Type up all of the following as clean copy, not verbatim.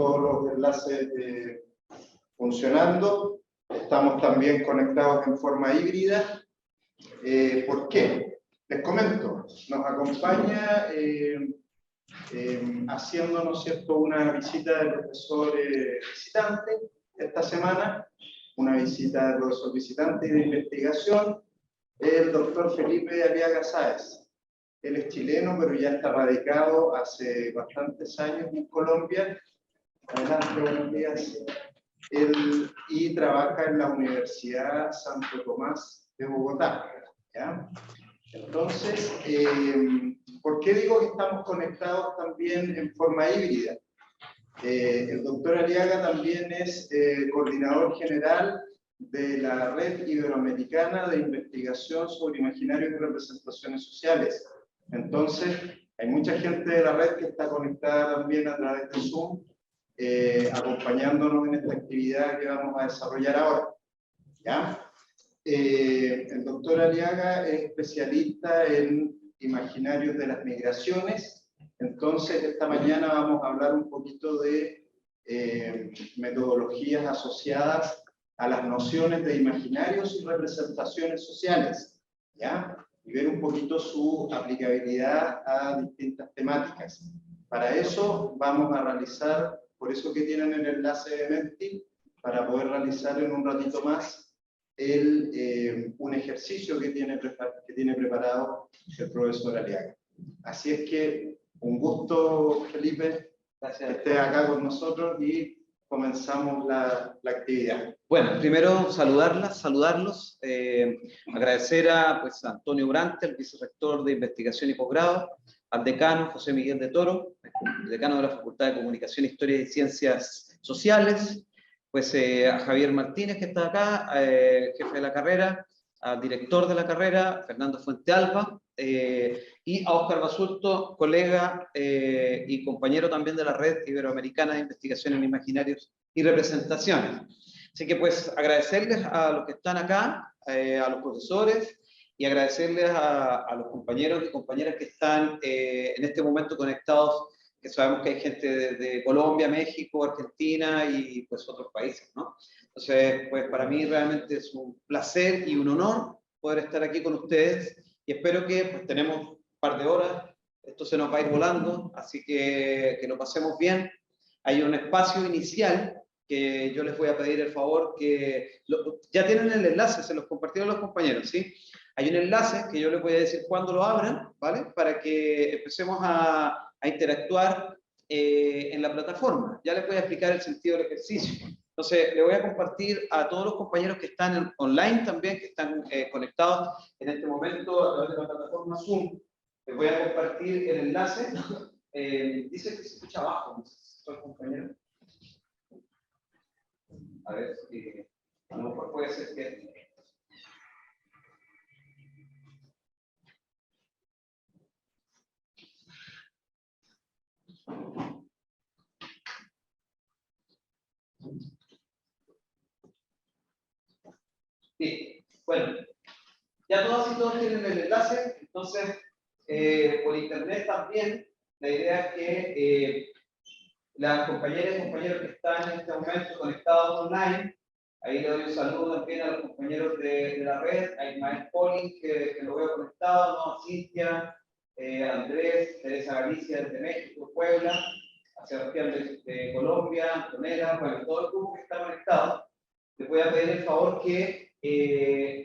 todos los enlaces funcionando. Estamos también conectados en forma híbrida. ¿Por qué? Les comento, nos acompaña haciendo, ¿no es cierto?, una visita del profesor visitante esta semana, una visita del profesor visitante de investigación, el doctor Felipe Aliaga Sáez. Él es chileno, pero ya está radicado hace bastantes años en Colombia. Adelante, buenos días. Y trabaja en la Universidad Santo Tomás de Bogotá. ¿Ya? Entonces, ¿por qué digo que estamos conectados también en forma híbrida? El doctor Aliaga también es coordinador general de la Red Iberoamericana de Investigación sobre Imaginarios y Representaciones Sociales. Entonces, hay mucha gente de la red que está conectada también a través de Zoom, acompañándonos en esta actividad que vamos a desarrollar ahora. ¿Ya? El doctor Aliaga es especialista en imaginarios de las migraciones. Entonces, esta mañana vamos a hablar un poquito de metodologías asociadas a las nociones de imaginarios y representaciones sociales, ¿ya? Y ver un poquito su aplicabilidad a distintas temáticas. Para eso vamos a realizar, por eso que tienen el enlace de Menti, para poder realizar en un ratito más un ejercicio que tiene preparado el profesor Aliaga. Así es que un gusto, Felipe, gracias que estés acá con nosotros y comenzamos la actividad. Bueno, primero saludarlos, agradecer a Antonio Brante, el vicerrector de Investigación y Posgrado, al decano José Miguel de Toro, el decano de la Facultad de Comunicación, Historia y Ciencias Sociales, a Javier Martínez, que está acá, jefe de la carrera, al director de la carrera, Fernando Fuentealba, y a Óscar Basulto, colega y compañero también de la Red Iberoamericana de Investigación en Imaginarios y Representaciones. Así que agradecerles a los que están acá, a los profesores, y agradecerles a los compañeros y compañeras que están en este momento conectados, que sabemos que hay gente de Colombia, México, Argentina y otros países, ¿no? Entonces, para mí realmente es un placer y un honor poder estar aquí con ustedes, y espero que tenemos un par de horas, esto se nos va a ir volando, así que lo pasemos bien. Hay un espacio inicial que yo les voy a pedir el favor que... ya tienen el enlace, se los compartieron los compañeros, ¿sí? Hay un enlace que yo les voy a decir cuando lo abran, ¿vale? Para que empecemos a interactuar en la plataforma. Ya les voy a explicar el sentido del ejercicio. Entonces, le voy a compartir a todos los compañeros que están online también, que están conectados en este momento a través de la plataforma Zoom. Les voy a compartir el enlace. Dice que se escucha abajo, no sé si estoy compañero. A ver, a lo mejor puede ser que... Sí, bueno, ya todas y todos tienen el enlace, entonces por internet también, la idea es que las compañeras y compañeros que están en este momento conectados online, ahí le doy un saludo también a los compañeros de la red, a Ismael Polin, que lo veo conectado, ¿no? A Cintia, Andrés, Teresa Galicia desde México, Puebla, a Sebastián de Colombia, Antonella, todo el grupo que está conectado. Les voy a pedir el favor que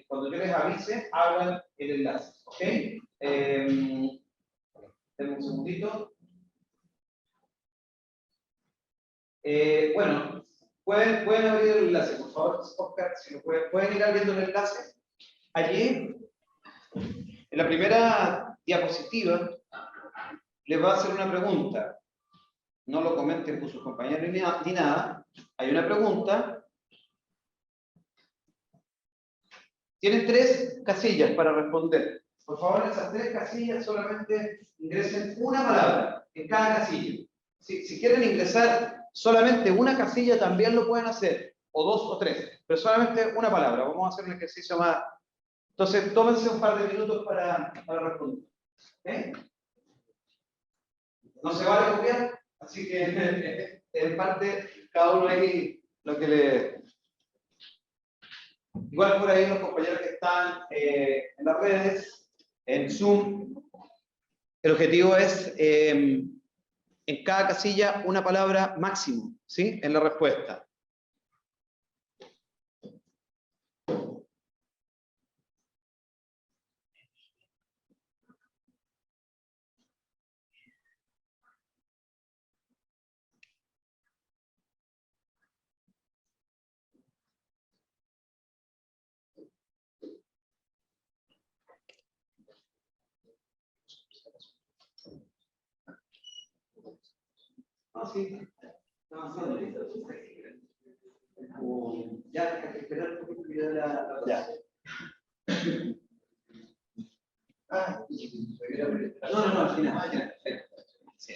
cuando yo les avise, hagan el enlace, ¿ok? Denme un segundito. Bueno, pueden abrir el enlace, por favor, Oscar, si lo pueden ir abriendo el enlace. Allí, en la primera diapositiva, les va a hacer una pregunta. No lo comenten con sus compañeros ni nada. Hay una pregunta. Tienen 3 casillas para responder. Por favor, en esas 3 casillas solamente ingresen una palabra en cada casilla. Si quieren ingresar solamente una casilla, también lo pueden hacer, o 2 o 3, pero solamente una palabra. Vamos a hacer un ejercicio más. Entonces, tómense un par de minutos para responder. ¿Okay? ¿No se vale copiar? Así que, en parte, cada uno ahí lo que le... Igual por ahí los compañeros que están en las redes, en Zoom, el objetivo es, en cada casilla, una palabra máximo, ¿sí? En la respuesta. Ah, sí. Ya, hay que esperar un poquito que la... Ya. No, al final. Sí.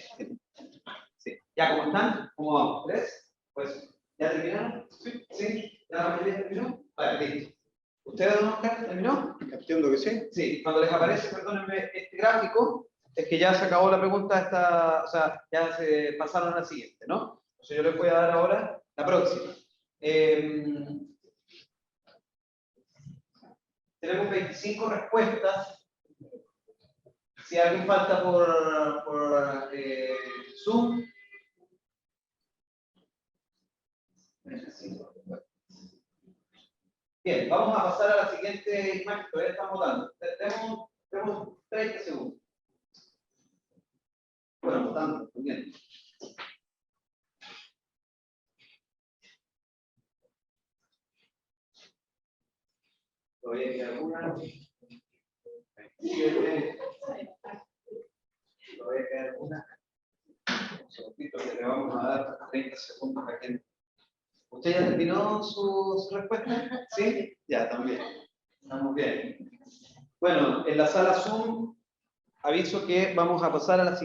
Sí. ¿Ya cómo están? ¿Cómo vamos? ¿Tres? Pues, ¿ya terminaron? Sí. ¿Sí? ¿Ya la mayoría terminó? Vale, listo. ¿Ustedes, don Oscar, terminó? Entiendo que sí. Sí, cuando les aparece, perdónenme, este gráfico, es que ya se acabó la pregunta, o sea, ya se pasaron a la siguiente, ¿no? Entonces yo les voy a dar ahora la próxima. Tenemos 25 respuestas. Si alguien falta por Zoom. Bien, vamos a pasar a la siguiente imagen, todavía estamos votando. Tenemos 30 segundos. Bueno, votando, muy bien. Todavía queda una. Todavía queda una. Un segundito que le vamos a dar 30 segundos a quien. ¿Usted ya terminó su respuesta? ¿Sí? Ya, también. Estamos bien. Bueno, en la sala Zoom aviso que vamos a pasar a la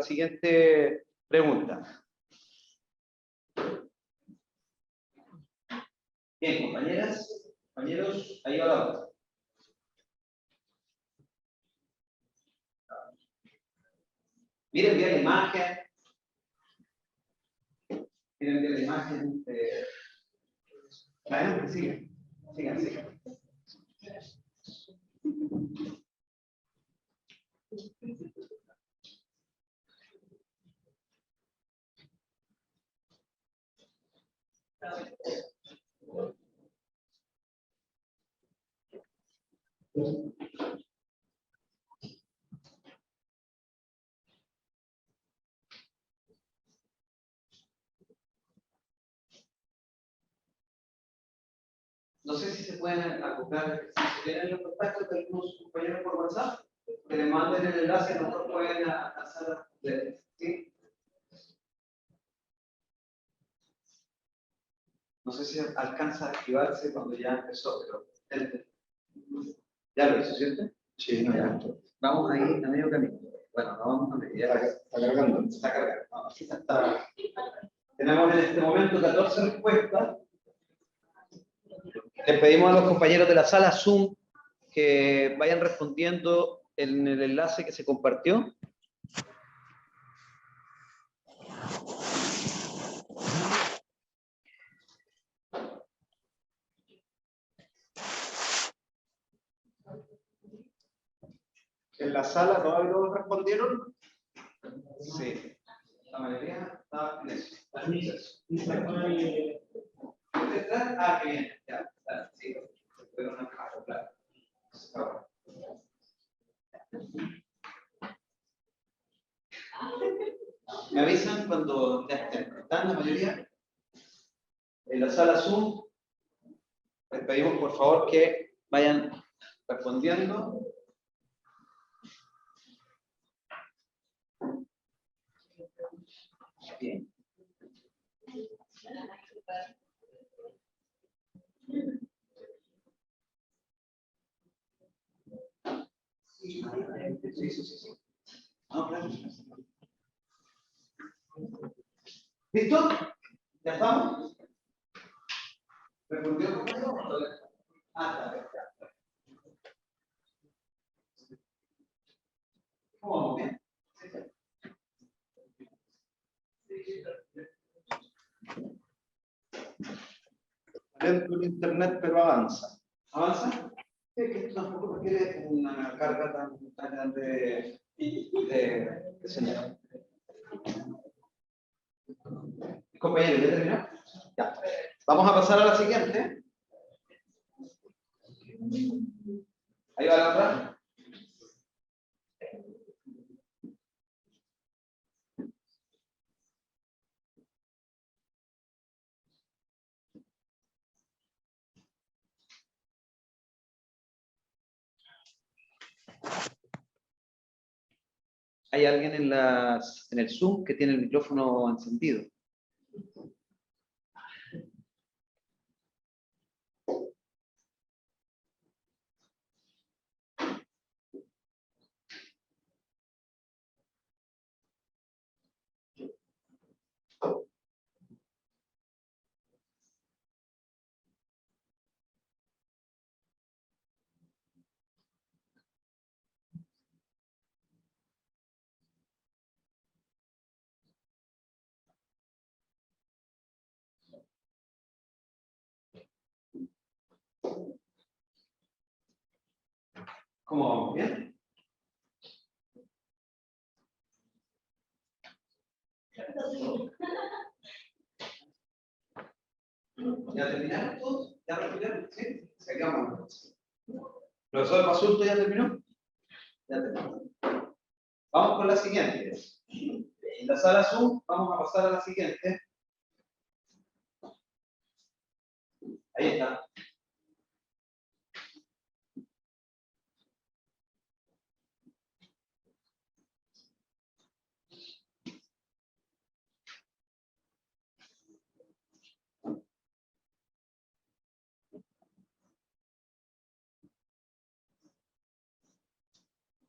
siguiente pregunta. Bien, compañeras, compañeros, ahí va la otra. Miren bien la imagen. Miren bien la imagen. Adelante, sigan. Sigan. No sé si se pueden acoplar, si tienen los contactos de algunos compañeros por WhatsApp, que les manden el enlace, nosotros pueden hacer ¿sí? No sé si alcanza a activarse cuando ya empezó, pero ¿ya lo hizo, cierto? Sí, no, ya. Vamos ahí a medio camino. Bueno, no vamos a medio. Está cargando. Está cargando. No, está. Tenemos en este momento 14 respuestas. Les pedimos a los compañeros de la sala Zoom que vayan respondiendo en el enlace que se compartió. ¿En la sala todavía no respondieron? Sí. La mayoría está en eso. Ah, qué bien. Ya, sí. Pero no, claro. Me avisan cuando ya están la mayoría en la sala Zoom. Les pedimos por favor que vayan respondiendo. Bien. Sí. No, claro. ¿Listo? ¿Ya estamos? ¿Respondió conmigo? Ah, está. ¿Cómo vamos? Bien. lento el internet, pero avanza. ¿Avanza? Es que esto tampoco requiere una carga tan grande de señal. Compañero, ¿ya terminó? Ya. Vamos a pasar a la siguiente. Ahí va la otra. Hay alguien en el Zoom que tiene el micrófono encendido. ¿Cómo vamos? ¿Bien? ¿Ya terminaron todos? ¿Ya terminaron? ¿Sí? Sigamos. ¿Profesor Basulto ya terminó? Ya terminó. Vamos con la siguiente. En la sala Zoom vamos a pasar a la siguiente. Ahí está.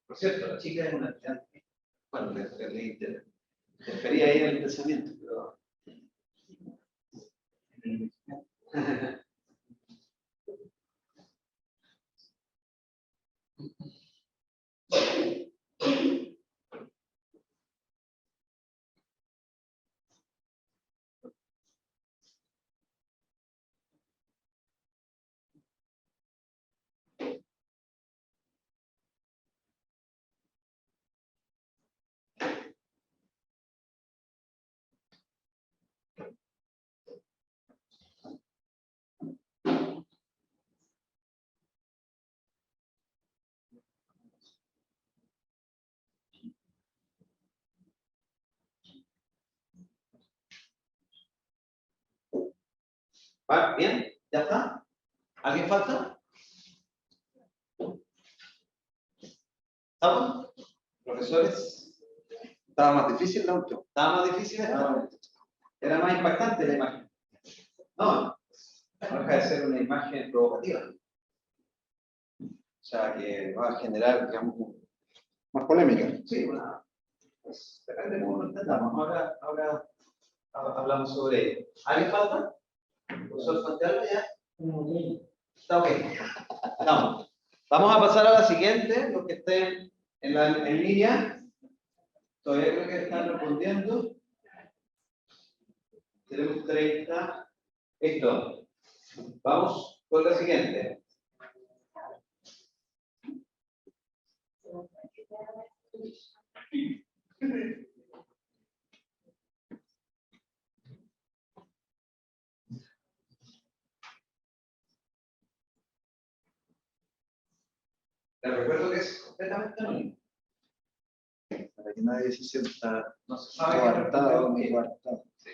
Por cierto, la chica es una estudiante. Bueno, le interfería ahí en el pensamiento, pero... ¿Va? ¿Bien? ¿Ya está? ¿Alguien falta? ¿Estamos? ¿Profesores? Estaba más difícil la última. ¿Estaba más difícil esta? Era más impactante la imagen. No, no deja de ser una imagen provocativa. O sea, que va a generar, digamos, Más polémica. sí, pues, depende de cómo lo entendamos. Ahora hablamos sobre ello. ¿Alguien falta? ¿Profesor Santiago ya? Está ok. Vamos. Vamos a pasar a la siguiente, los que estén en línea. Todavía creo que están respondiendo. Tenemos 30. Listo. Vamos con la siguiente. Les recuerdo que es completamente anónimo. Para que nadie se sienta No se sabe coartado que ni coartado. sí.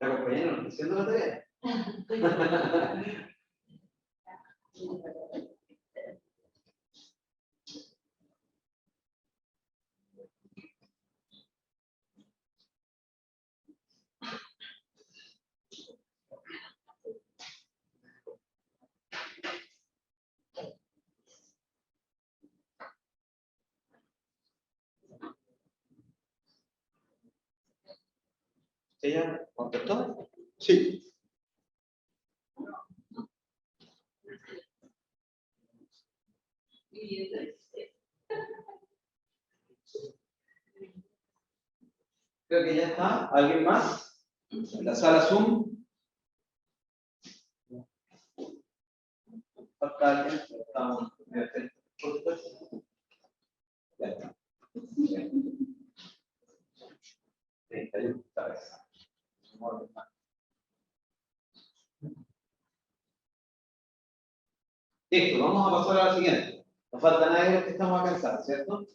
La compañera no está haciendo la tarea. ¿Ella contestó? Sí. Creo que ya está. ¿Alguien más? ¿En la sala Zoom? ¿Falta alguien? Estamos. Ya está. Listo, vamos a pasar a la siguiente. No falta nadie de los que estamos acá en sala, ¿cierto?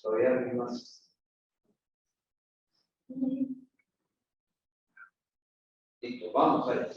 Todavía alguien más. Listo, vamos allá.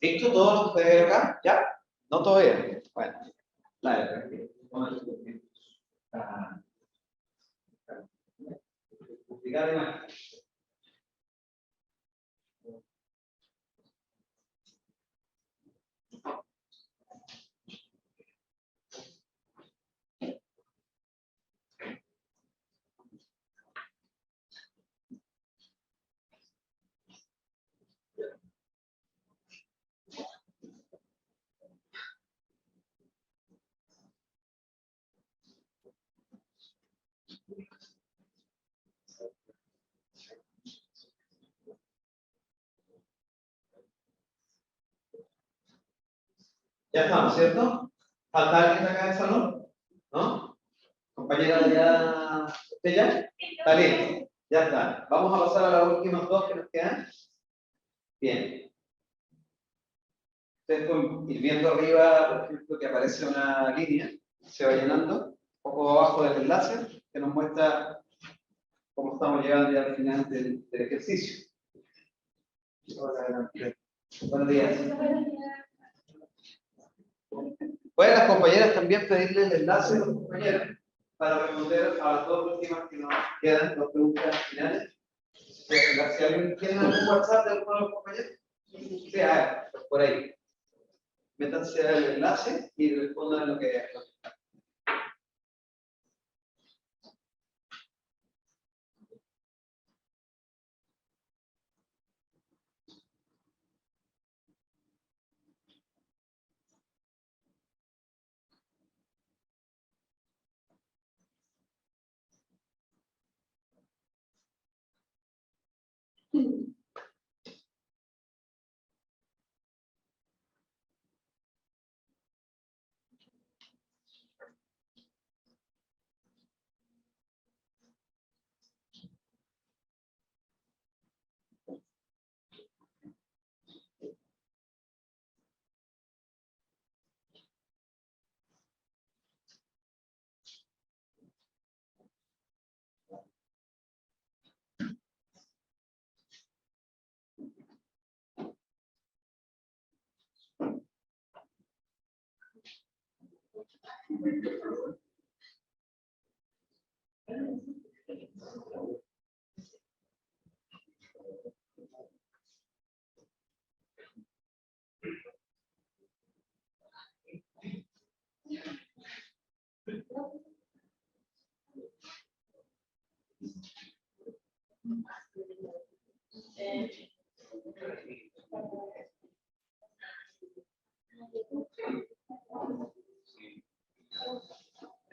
¿Listo? ¿Todos los que ven acá? ¿Ya? ¿No todavía? Bueno, dale, tranquilo. Explicar la imagen. Ya estamos, ¿cierto? ¿Falta alguien acá en el salón? ¿No? Compañera de allá, ¿usted ya? Está listo, ya está. Vamos a pasar a las últimas dos que nos quedan. Bien. Ustedes pueden ir viendo arriba, por ejemplo, que aparece una línea, se va llenando, un poco abajo del enlace, que nos muestra cómo estamos llegando ya al final del ejercicio. Hola, buenos días. Pueden las compañeras también pedirle el enlace a los compañeros para responder a las dos últimas que nos quedan, las preguntas finales. Si alguien tiene algún WhatsApp de alguno de los compañeros, sí, pues por ahí. Métanse al enlace y respondan lo que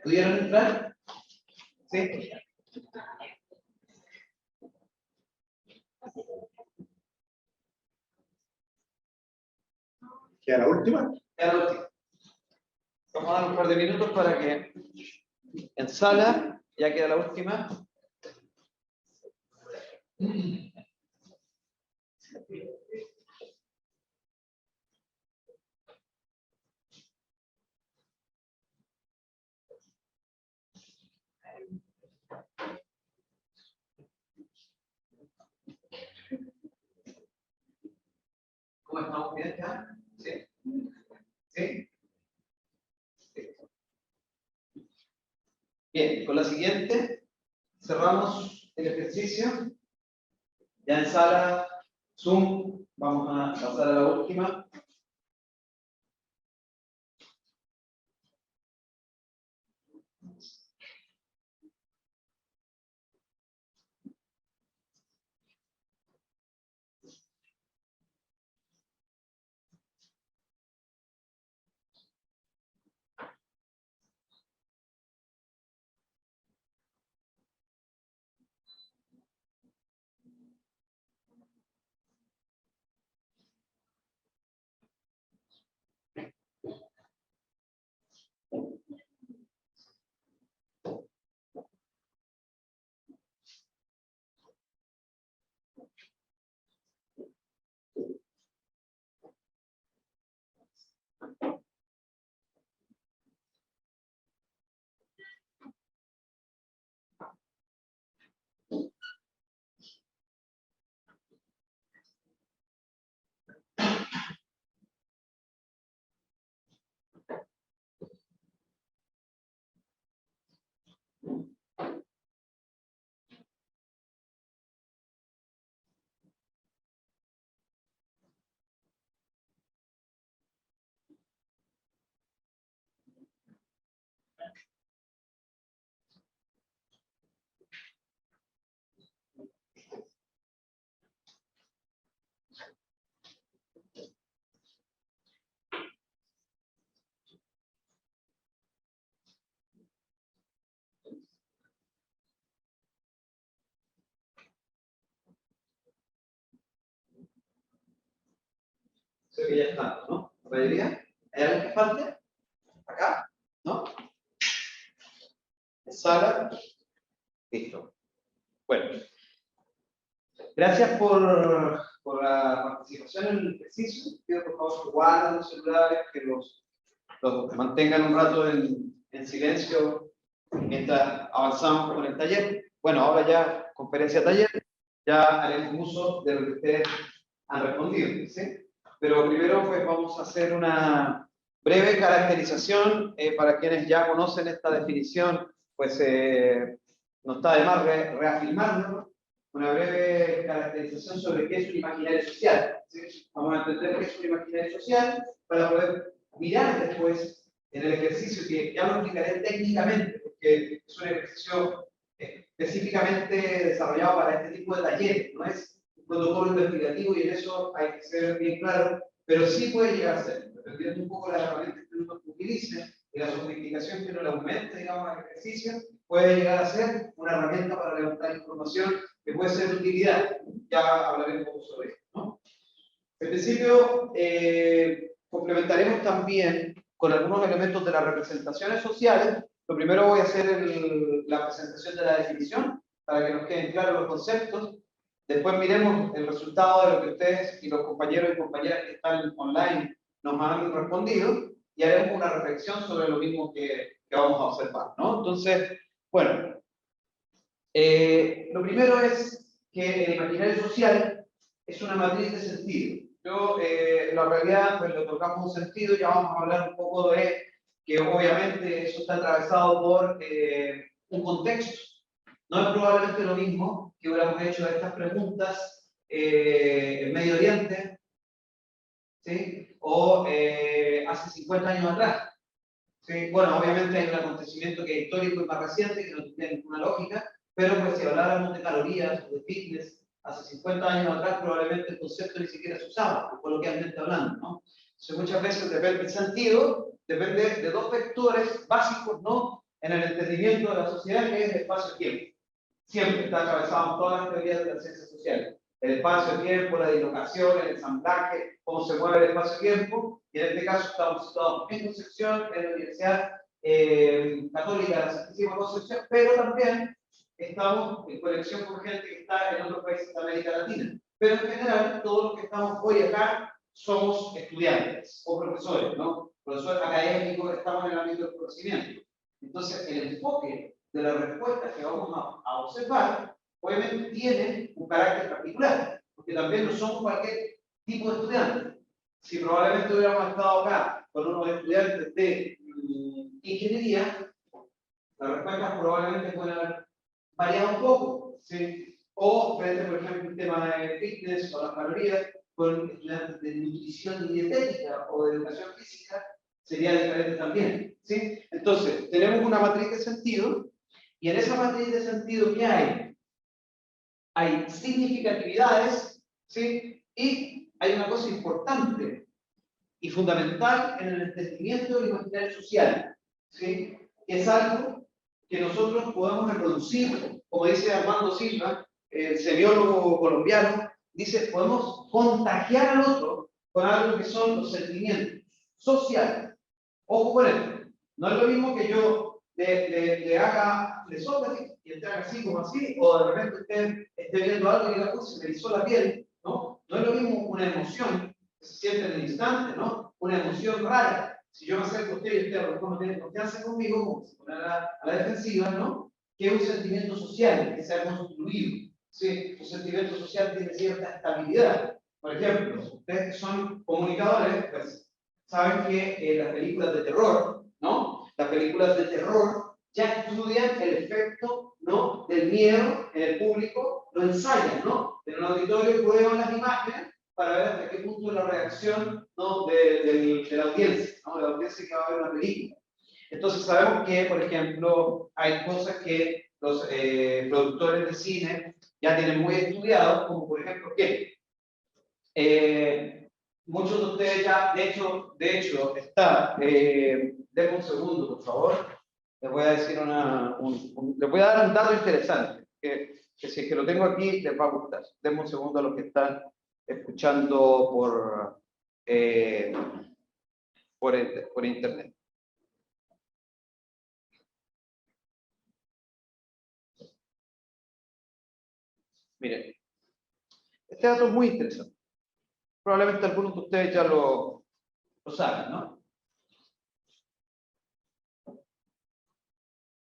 ¿Pudieron entrar? ¿Sí? ¿Queda la última? Ya lo último. Vamos a dar un par de minutos para que en sala, ya queda la última. ¿Cómo estamos? ¿Bien ya? ¿Sí? ¿Sí? Bien, con la siguiente cerramos el ejercicio. Ya en sala Zoom vamos a pasar a la última. Creo que ya está, ¿no? ¿La mayoría? ¿Hay algo que falte? ¿Acá? ¿No? ¿Sala? Listo. Bueno. Gracias por la participación en el ejercicio. Pido por favor que guarden los celulares, que los mantengan un rato en silencio mientras avanzamos con el taller. Bueno, ahora ya, conferencia taller, ya haremos uso de lo que ustedes han respondido, ¿sí? Pero primero pues vamos a hacer una breve caracterización para quienes ya conocen esta definición, pues no está de más reafirmarlo. Una breve caracterización sobre qué es un imaginario social, ¿sí? Vamos a entender qué es un imaginario social para poder mirar después en el ejercicio, que ya lo explicaré técnicamente, porque es un ejercicio específicamente desarrollado para este tipo de talleres, no es un protocolo investigativo y en eso hay que ser bien claro, pero sí puede llegar a ser, dependiendo un poco de las herramientas que uno utilice y la sofisticación que uno le aumente, digamos, al ejercicio, puede llegar a ser una herramienta para levantar información que puede ser de utilidad. Ya hablaré un poco sobre esto, ¿no? En principio, complementaremos también con algunos elementos de las representaciones sociales. Lo primero voy a hacer la presentación de la definición, para que nos queden claros los conceptos. Después miremos el resultado de lo que ustedes y los compañeros y compañeras que están online nos han respondido, y haremos una reflexión sobre lo mismo que vamos a observar, ¿no? Entonces, bueno, lo primero es que el imaginario social es una matriz de sentido. Yo, la realidad, pues le tocamos un sentido, ya vamos a hablar un poco de que obviamente eso está atravesado por un contexto. No es probablemente lo mismo que hubiéramos hecho estas preguntas en Medio Oriente, ¿sí? O hace 50 años atrás. ¿Sí? Bueno, obviamente hay un acontecimiento que es histórico y más reciente, que no tiene ninguna lógica, pero pues si habláramos de calorías o de fitness, hace 50 años atrás probablemente el concepto ni siquiera se usaba, coloquialmente hablando, ¿no? Entonces muchas veces depende el sentido, depende de dos vectores básicos, ¿no? En el entendimiento de la sociedad, que es el espacio-tiempo. Siempre está atravesado en todas las teorías de las ciencias sociales. El espacio-tiempo, la dislocación, el ensamblaje, cómo se mueve el espacio-tiempo, y en este caso estamos situados en Concepción, en la Universidad Católica de la Santísima Concepción, pero también estamos en conexión con gente que está en otros países de América Latina. Pero en general, todos los que estamos hoy acá somos estudiantes o profesores, ¿no? Profesores académicos, estamos en el ámbito del conocimiento. Entonces, el enfoque de la respuesta que vamos a observar, obviamente tiene un carácter particular, porque también no somos cualquier tipo de estudiantes. Si probablemente hubiéramos estado acá con unos estudiantes de ingeniería, las respuestas probablemente pueden haber variado un poco, ¿sí? O frente, por ejemplo, el tema de fitness o las calorías, con estudiantes de nutrición y dietética o de educación física, sería diferente también, ¿sí? Entonces, tenemos una matriz de sentido, y en esa matriz de sentido, ¿qué hay? Hay significatividades, ¿sí? Y hay una cosa importante y fundamental en el entendimiento del imaginario social, ¿sí? Que es algo que nosotros podemos reproducir, como dice Armando Silva, el semiólogo colombiano, dice, podemos contagiar al otro con algo que son los sentimientos sociales. Ojo con esto, no es lo mismo que yo le sople y esté así como así, o de repente usted esté viendo algo y diga, se me erizó la piel, ¿no? No es lo mismo una emoción que se siente en el instante, ¿no? Una emoción rara. Si yo me acerco a usted y usted a lo mejor no tiene confianza conmigo, como se pone a la defensiva, ¿no? Que es un sentimiento social que se ha construido. Sí, un sentimiento social tiene cierta estabilidad. Por ejemplo, ustedes que son comunicadores, pues saben que las películas de terror, ¿no? Las películas de terror ya estudian el efecto, ¿no? Del miedo en el público, lo ensayan, ¿no? En un auditorio prueban las imágenes para ver hasta qué punto es la reacción, ¿no? de la audiencia, ¿no? De la audiencia que va a ver una película. Entonces sabemos que, por ejemplo, hay cosas que los productores de cine ya tienen muy estudiado, como por ejemplo que muchos de ustedes ya, de hecho está, denme un segundo, por favor, les voy a decir les voy a dar un dato interesante, que si es que lo tengo aquí, les va a gustar. Denme un segundo a los que están escuchando por internet. Miren, este dato es muy interesante. Probablemente algunos de ustedes ya lo saben, ¿no?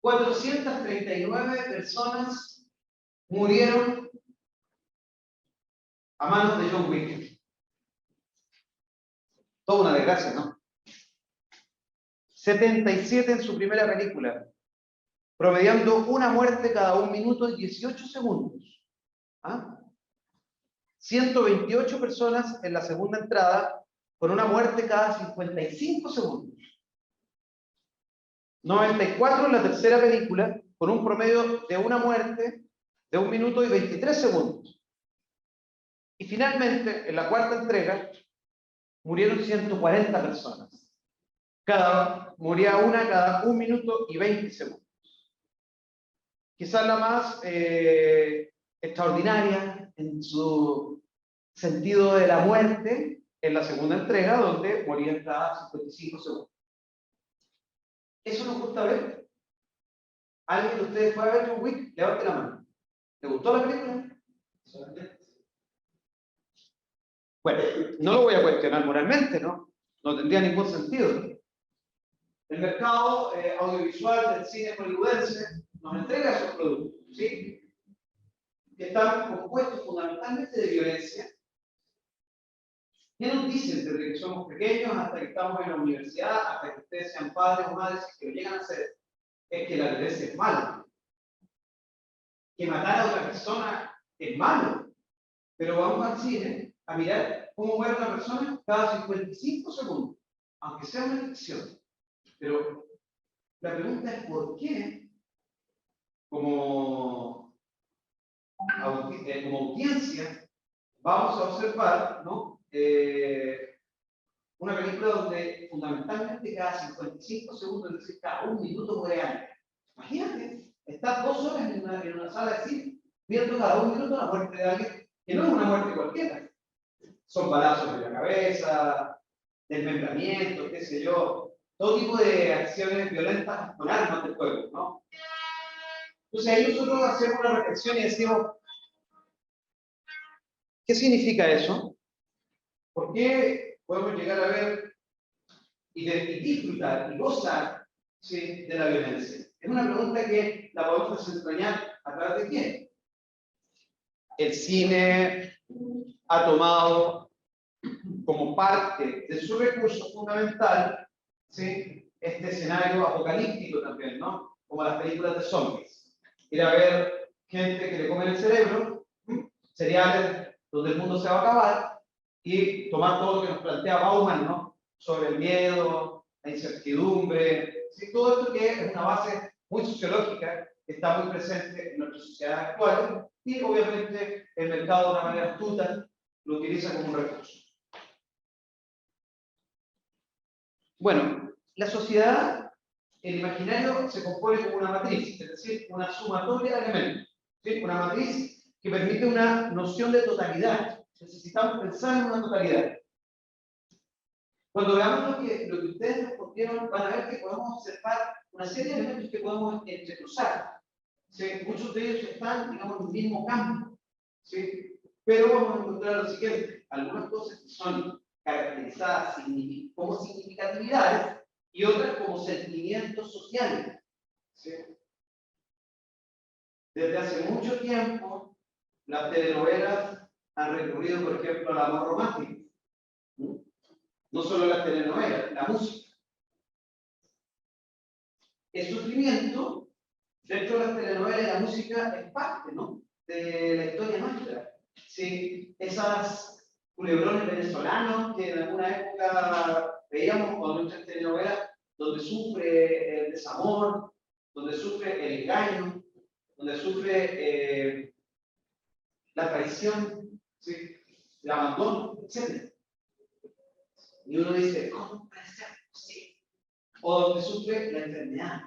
439 personas murieron a manos de John Wick. Toda una desgracia, ¿no? 77 en su primera película, promediando una muerte cada 1 minuto y 18 segundos. ¿Ah? 128 personas en la segunda entrada, con una muerte cada 55 segundos. 94 en la tercera película, con un promedio de una muerte de 1 minuto y 23 segundos. Y finalmente, en la cuarta entrega, murieron 140 personas. Moría una cada 1 minuto y 20 segundos. Quizás la más extraordinaria en su sentido de la muerte en la segunda entrega, donde morían cada 55 segundos. ¿Eso nos gusta ver? ¿Alguien de ustedes fue a ver John Wick? Levante la mano. ¿Le gustó la película? Bueno, no lo voy a cuestionar moralmente, ¿no? No tendría ningún sentido. El mercado audiovisual del cine hollywoodense nos entrega esos productos, ¿sí? Que están compuestos fundamentalmente de violencia, ¿Qué nos dicen desde que somos pequeños hasta que estamos en la universidad, hasta que ustedes sean padres o madres que lo llegan a ser? Es que la violencia es mala. Que matar a otra persona es malo. Pero vamos al cine a mirar cómo muere una persona cada 55 segundos, aunque sea una ficción. Pero la pregunta es por qué, como audiencia, vamos a observar, ¿no? Una película donde fundamentalmente cada 55 segundos, es decir, cada un minuto muere alguien. Imagínate, estás 2 horas en una sala de cine viendo cada un minuto la muerte de alguien, que no es una muerte cualquiera. Son balazos en la cabeza, desmembramientos, qué sé yo, todo tipo de acciones violentas con armas de fuego, ¿no? Entonces ahí nosotros hacemos una reflexión y decimos, ¿qué significa eso? ¿Por qué podemos llegar a ver y disfrutar y gozar, ¿sí?, de la violencia? Es una pregunta que la podemos desentrañar a través de quién. El cine ha tomado como parte de su recurso fundamental, ¿sí?, este escenario apocalíptico también, ¿no? Como las películas de zombies. Ir a ver gente que le come el cerebro, cereales donde el mundo se va a acabar, y tomar todo lo que nos plantea Bauman, ¿no?, sobre el miedo, la incertidumbre, ¿sí?, todo esto que es una base muy sociológica que está muy presente en nuestra sociedad actual, y obviamente el mercado de una manera astuta lo utiliza como un recurso. Bueno, la sociedad, el imaginario se compone como una matriz, es decir, una sumatoria de elementos, ¿sí?, una matriz que permite una noción de totalidad. Necesitamos pensar en una totalidad. Cuando veamos lo que ustedes respondieron, van a ver que podemos observar una serie de elementos que podemos entrecruzar. ¿Sí? Muchos de ellos están, digamos, en el mismo campo, ¿sí? Pero vamos a encontrar lo siguiente: algunas cosas que son caracterizadas como significatividades y otras como sentimientos sociales, ¿sí? Desde hace mucho tiempo, las telenovelas han recurrido, por ejemplo, al amor romántico. No solo las telenovelas, la música. El sufrimiento dentro de las telenovelas y la música es parte, ¿no?, de la historia nuestra. Sí, esas culebrones venezolanos que en alguna época veíamos con nuestras telenovelas, donde sufre el desamor, donde sufre el engaño, donde sufre la traición, ¿sí?, el abandono, etc. Y uno dice, ¿cómo puede ser posible? O donde sufre la enfermedad,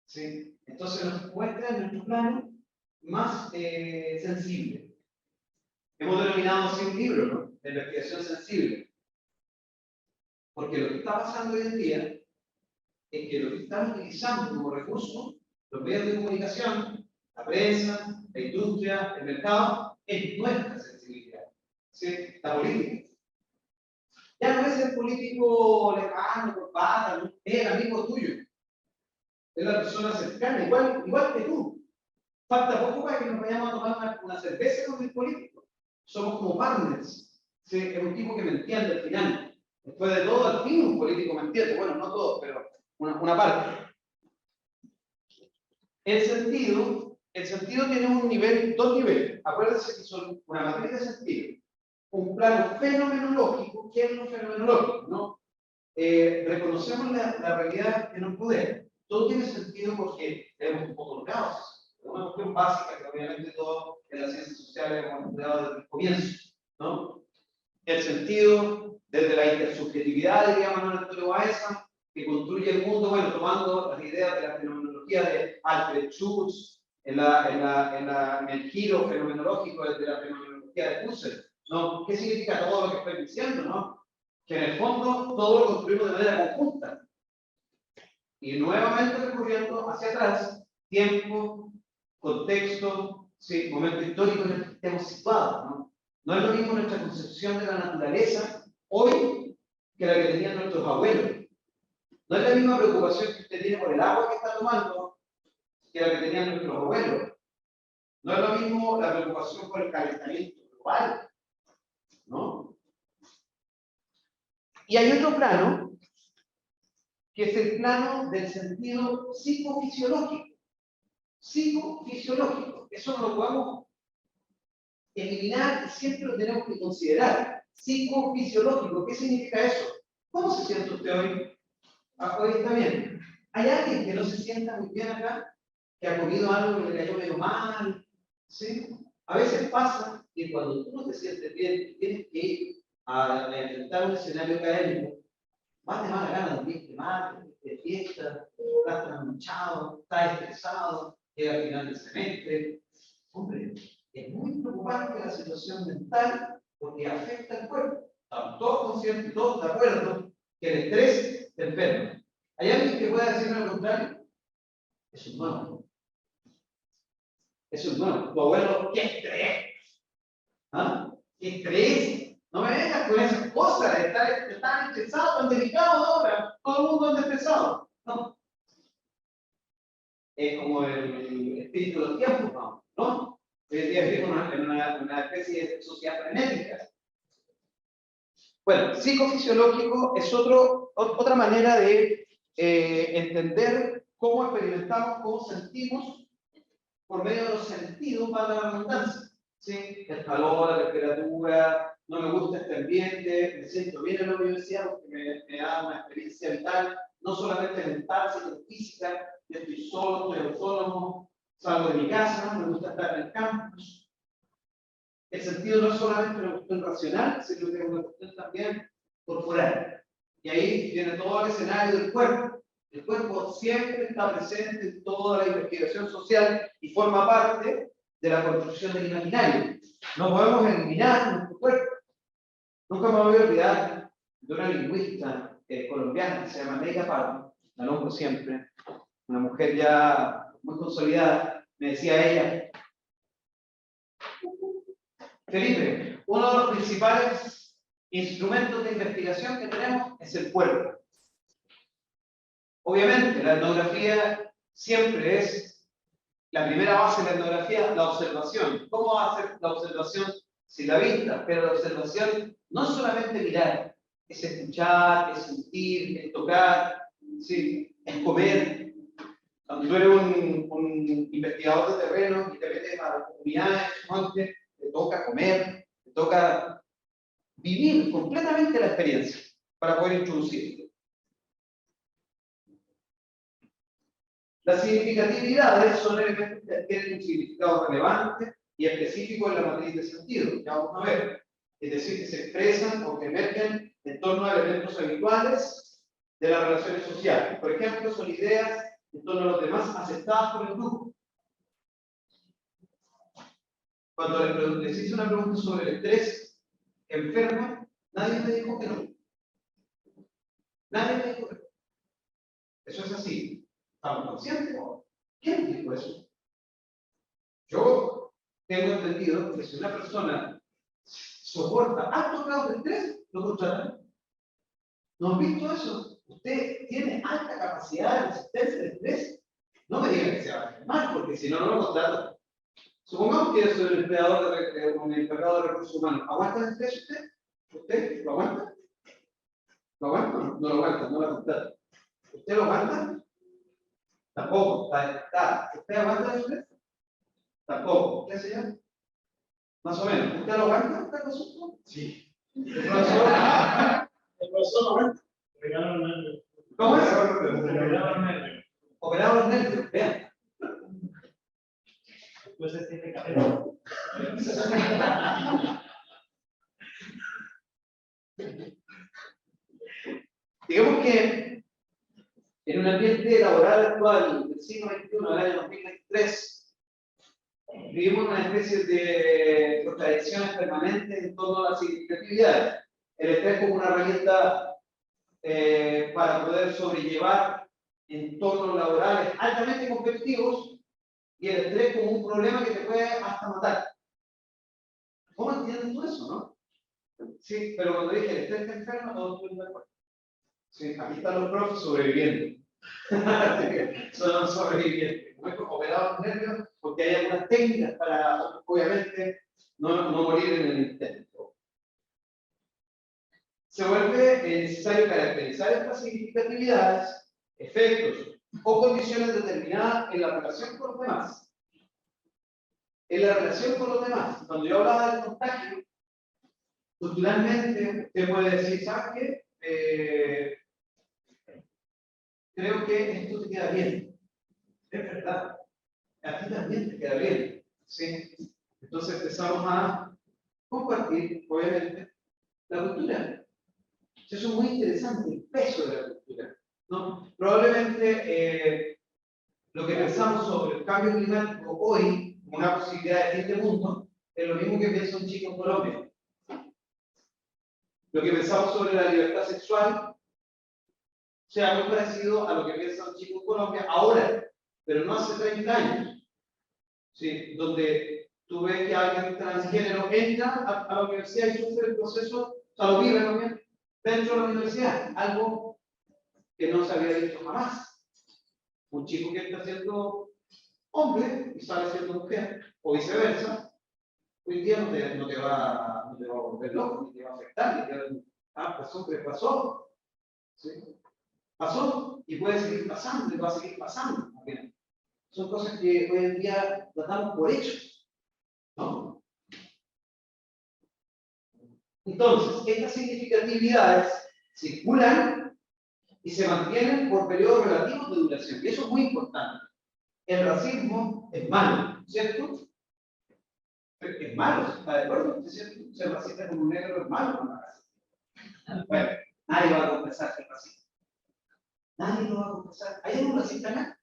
¿sí? Entonces nos muestra en nuestro plano más sensible. Hemos denominado así un libro, ¿no?, de investigación sensible. Porque lo que está pasando hoy en día es que lo que están utilizando como recurso los medios de comunicación, la prensa, la industria, el mercado, es nuestra sensibilidad, ¿sí?, la política. Ya no es el político lejano, corbata, ¿no?, es el amigo tuyo, es la persona cercana, igual que tú. Falta poco para que nos vayamos a tomar una cerveza con el político. Somos como partners. ¿Sí? Es un tipo que me entiende al final. Después de todo, al fin un político me entiende. Bueno, no todo, pero una parte. El sentido tiene dos niveles. Acuérdense que son una matriz de sentido. Un plano fenomenológico. ¿Qué es lo fenomenológico? ¿No? Reconocemos la realidad que nos rodea. Todo tiene sentido porque tenemos otorgados. Una cuestión básica que obviamente todos en las ciencias sociales hemos estudiado desde el comienzo, ¿no? El sentido desde la intersubjetividad, diría Manuel Antonio Baeza, que construye el mundo, bueno, tomando las ideas de la fenomenología de Alfred Schutz, en el giro fenomenológico desde la fenomenología de Husserl, ¿no? ¿Qué significa todo lo que estoy diciendo, no? Que en el fondo todo lo construimos de manera conjunta. Y nuevamente recurriendo hacia atrás, tiempo, contexto, sí, momento histórico en el que estemos situados, ¿no? No es lo mismo nuestra concepción de la naturaleza hoy que la que tenían nuestros abuelos. No es la misma preocupación que usted tiene por el agua que está tomando que la que tenían nuestros abuelos. No es lo mismo la preocupación por el calentamiento global, ¿no? Y hay otro plano, que es el plano del sentido psicofisiológico. Psicofisiológico. Eso no lo podemos eliminar y siempre lo tenemos que considerar. Psicofisiológico, ¿qué significa eso? ¿Cómo se siente usted hoy? Hoy está bien. ¿Hay alguien que no se sienta muy bien acá? ¿Que ha comido algo que le cayó medio mal? ¿Sí? A veces pasa que cuando tú no te sientes bien y tienes que ir a enfrentar un escenario académico, más de mala gana de dormirte mal, de fiesta, estás trasnochado, estás estresado, llega al final del semestre. Hombre, es muy preocupante la situación mental porque afecta al cuerpo. Estamos todos conscientes, todos de acuerdo que el estrés te enferma. ¿Hay alguien que pueda decirme lo contrario? Es un nuevo. Es un nuevo. Tu abuelo, ¿qué estrés? ¿Ah? ¿Qué estrés? No me vengas con esas cosas de estar estresado, tan delicado ahora. Todo el mundo anda estresado. No. Es como el espíritu de los tiempos, ¿no? Hoy en día vivimos en una especie de sociedad frenética. Bueno, psicofisiológico es otra manera de entender cómo experimentamos, cómo sentimos por medio de los sentidos para la redundancia. ¿Sí? El calor, la temperatura, no me gusta este ambiente, me siento bien en la universidad porque me da una experiencia vital, no solamente mental, sino física. Yo estoy solo, estoy autónomo, salgo de mi casa, me gusta estar en el campus. El sentido no es solamente una cuestión racional, sino que es una cuestión también corporal. Y ahí viene todo el escenario del cuerpo. El cuerpo siempre está presente en toda la investigación social y forma parte de la construcción del imaginario. No podemos eliminar nuestro cuerpo. Nunca me voy a olvidar de una lingüista colombiana que se llama Neika Pardo, la nombro siempre, una mujer ya muy consolidada. Me decía ella: Felipe, uno de los principales instrumentos de investigación que tenemos es el cuerpo. Obviamente, la etnografía siempre es la primera base de la etnografía, la observación. ¿Cómo va a ser la observación sin la vista? Pero la observación no es solamente mirar, es escuchar, es sentir, es tocar, ¿sí? Es comer. Cuando tú eres un investigador de terreno y te metes a las comunidades, montes, te toca comer, te toca vivir completamente la experiencia para poder introducirlo. Las significatividades son elementos que adquieren un significado relevante y específico en la matriz de sentido, ya vamos a ver. Es decir, que se expresan o que emergen en torno a elementos habituales de las relaciones sociales. Por ejemplo, son ideas en torno a los demás aceptadas por el grupo. Cuando les hice una pregunta sobre el estrés enferma, nadie me dijo que no. Nadie me dijo que no. Eso es así. ¿Estamos conscientes? ¿Quién dijo eso? Yo tengo entendido que si una persona soporta altos grados de estrés, lo contratan. ¿No han visto eso? Usted tiene alta capacidad de resistencia al estrés. No me digan que se va a enfermar, porque si no, no lo contratan. Supongamos que soy un empleado de recursos humanos. ¿Aguanta el estrés usted? ¿Usted lo aguanta? ¿Lo aguanta? No lo aguanta, no lo aguanta. ¿Usted lo aguanta? Tampoco. ¿Usted aguanta el estrés? Tampoco. ¿Usted, señor? Más o menos. ¿Usted lo aguanta? ¿Está con susto? Sí. ¿El profesor lo aguanta? ¿Cómo es? Operado los nervios. Vean. Entonces tiene que hacer. Digamos que en un ambiente laboral actual del siglo XXI, del año 2023, vivimos una especie de contradicciones permanentes en torno a la significatividad. El estrés como una herramienta para poder sobrellevar entornos laborales altamente competitivos y el estrés como un problema que te puede hasta matar. ¿Cómo entienden tú eso, no? Sí, pero cuando dije el estrés te enferma, todos estuvieron de acuerdo. Sí, aquí están los profes sobreviviendo. Son los sobrevivientes. Como es operados nervios, porque hay algunas técnicas para, obviamente, no morir en el intento. Se vuelve necesario necesario caracterizar estas significatividades, efectos o condiciones determinadas en la relación con los demás. En la relación con los demás, cuando yo hablaba del contagio, culturalmente usted puede decir, ¿sabes qué? Creo que esto te queda bien. Es verdad. A ti también te queda bien. ¿Sí? Entonces empezamos a compartir, obviamente, la cultura. Eso es muy interesante, el peso de la cultura, ¿no? Probablemente lo que pensamos sobre el cambio climático hoy, como una posibilidad de fin de mundo, es lo mismo que piensa un chico en Colombia. Lo que pensamos sobre la libertad sexual sea muy parecido a lo que piensa un chico en Colombia ahora, pero no hace 30 años. ¿Sí? Donde tú ves que alguien transgénero entra a la universidad y sufre el proceso, o sea, lo vive también dentro de la universidad, algo que no se había visto jamás. Un chico que está siendo hombre y sale siendo mujer, o viceversa, hoy día no te va a volver loco, ni te va a afectar, ni te va, pasó, pero pasó. ¿Sí? Pasó y puede seguir pasando, y va a seguir pasando también. Son cosas que hoy en día las damos por hechos, ¿no? Entonces, estas significatividades circulan y se mantienen por periodos relativos de duración. Y eso es muy importante. El racismo es malo, ¿cierto? Es malo, ¿está de acuerdo? ¿Cierto? Ser racista como un negro es malo con la raza. Bueno, nadie va a confesar que es racista. Nadie lo va a confesar. ¿Hay algún racista acá?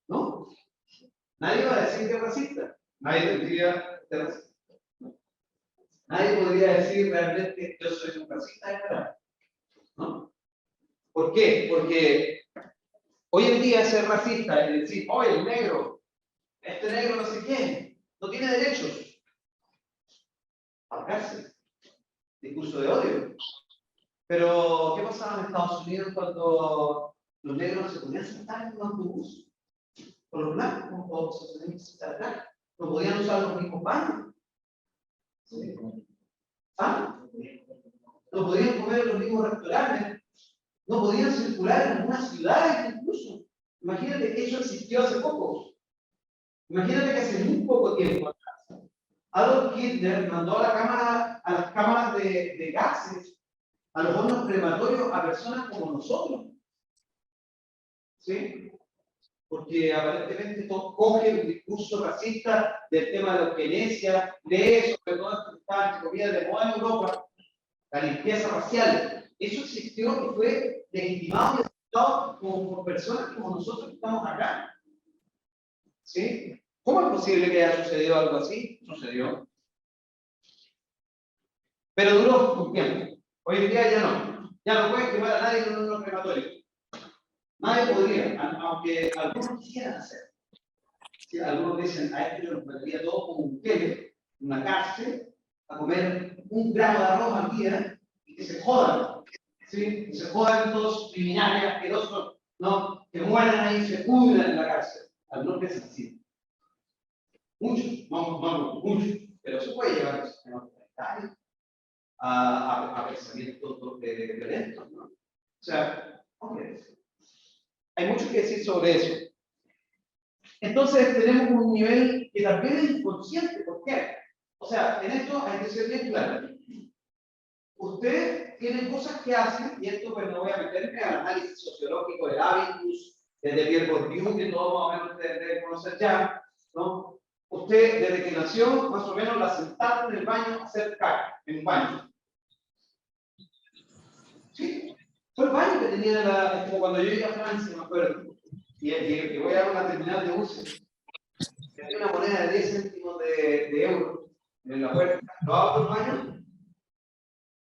¿No? Nadie va a decir que es racista. Nadie tendría que ser racista. Nadie podría decir realmente yo soy un racista de verdad. ¿No? ¿Por qué? Porque hoy en día ser racista es decir, oye, el negro, este negro no sé quién, no tiene derechos a la cárcel. Discurso de odio. Pero, ¿qué pasaba en Estados Unidos cuando los negros se podían sentar en un autobús con los blancos o se tenían que sentar atrás? No podían usar los mismos baños. ¿Sí? ¿Ah? No podían comer en los mismos restaurantes. No podían circular en algunas ciudades incluso. Imagínate que eso existió hace poco. Imagínate que hace muy poco tiempo atrás, Adolf Hitler mandó a las cámaras de gases, a los hornos crematorios, a personas como nosotros. ¿Sí? Porque aparentemente todo coge un discurso racista del tema de la eugenesia, lee sobre todo esto que está entre comillas de moda en Europa, la limpieza racial. Eso existió y fue legitimado y aceptado por personas como nosotros que estamos acá. ¿Sí? ¿Cómo es posible que haya sucedido algo así? Sucedió. Pero duró un tiempo. Hoy en día ya no. Ya no pueden quemar a nadie en un horno crematorio. Nadie podría, aunque algunos quisieran hacer. ¿Sí? Algunos dicen, a esto yo lo metería todo como un tele, una cárcel, a comer un gramo de arroz al día y que se jodan. ¿Sí? Que se jodan todos criminales, asquerosos, ¿no? Que mueran ahí y se pudran en la cárcel. Algunos piensan así. Muchos, no, muchos. Pero eso puede llevar a los sistemas totalitarios, a pensamientos violentos, ¿no? O sea, hombre, hay mucho que decir sobre eso. Entonces tenemos un nivel que también es inconsciente. ¿Por qué? O sea, en esto hay que ser bien claro. Usted tiene cosas que hacen, y esto pues no voy a meterme al análisis sociológico del hábitus, desde Pierre Bourdieu, que todo más o menos ustedes deben conocer ya, ¿no? Usted, desde que nació, más o menos la sentaron en el baño a hacer caca, en un baño. ¿Sí? Fue el baño que tenía como cuando yo llegué a Francia, me acuerdo. Y voy a una terminal de buses. Tenía una moneda de 10 céntimos de euro en la puerta. Lo abro el baño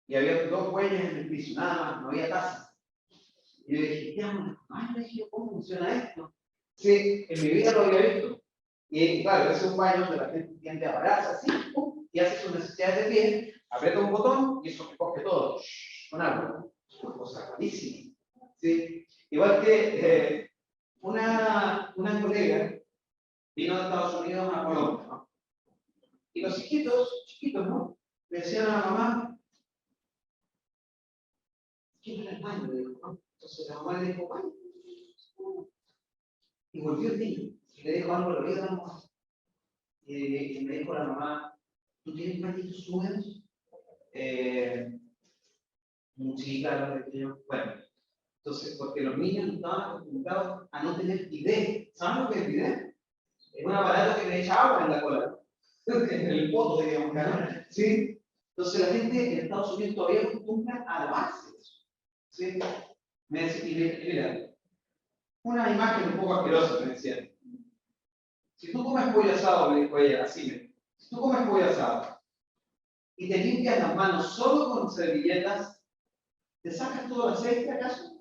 y había dos huellas en el piso, nada más, no había taza. Y yo dije, ¿qué hago? Ay, ¿cómo funciona esto? Sí, en mi vida lo había visto. Y claro, es un baño donde la gente tiende a pararse así, y hace sus necesidades de pie, aprieta un botón y eso recoge todo, con algo. Una cosa rarísima. ¿Sí? Igual que una colega vino de Estados Unidos a Colombia, ¿no? Y los hijitos, chiquitos, ¿no? Le decían a la mamá, ¿quién va al baño? Le dijo, ¿no? Entonces la mamá le dijo, baño. Y volvió el niño, y le dijo algo, lo vi a la mamá. Y me dijo la mamá, ¿tú tienes bañitos húmedos? Sí, claro, bueno. Entonces, porque los niños no estaban acostumbrados a no tener bidet. ¿Saben lo que es bidet? Es un aparato que le echa agua en la cola. En el poto, digamos, ¿no? ¿Sí? Entonces la gente en Estados Unidos todavía acostumbra a lavarse eso. ¿Sí? Me decía, mira, una imagen un poco asquerosa, me decían. Si tú comes pollo asado, me dijo ella, así, si tú comes pollo asado y te limpias las manos solo con servilletas, ¿te sacas todo el aceite acaso?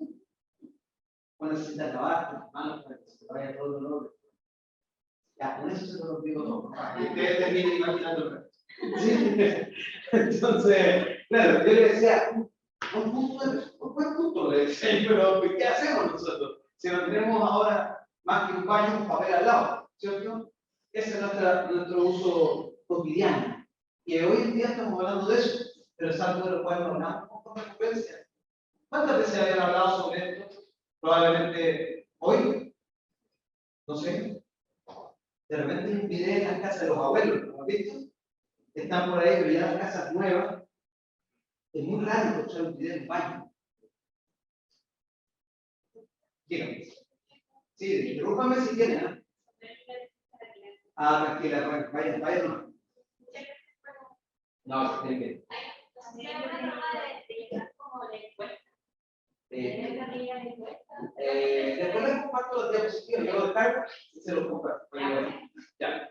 O necesitas lavarte las manos para que se te vaya todo el olor. Ya, con eso se lo digo todo. Para que ustedes terminen imaginando el resto. ¿Sí? Entonces, claro, yo le decía, un buen punto, le decía, pero ¿qué hacemos nosotros? Si no tenemos ahora más que un baño, un papel al lado, ¿cierto? Ese es nuestro uso cotidiano. Y hoy en día estamos hablando de eso, pero es algo de lo cual no hablamos con frecuencia. ¿Cuántas veces habían hablado sobre esto? Probablemente hoy, no sé. De repente hay un video en las casas de los abuelos, ¿lo has visto? Están por ahí, pero ya las casas nuevas. Es muy raro escuchar un video en baño. Dígame. Sí, interrúpame si quieren, ¿eh? Ah, tranquila, vaya, no. No, está bien. Después les comparto los diapositivas, yo los descargo y se los comparto. Ya.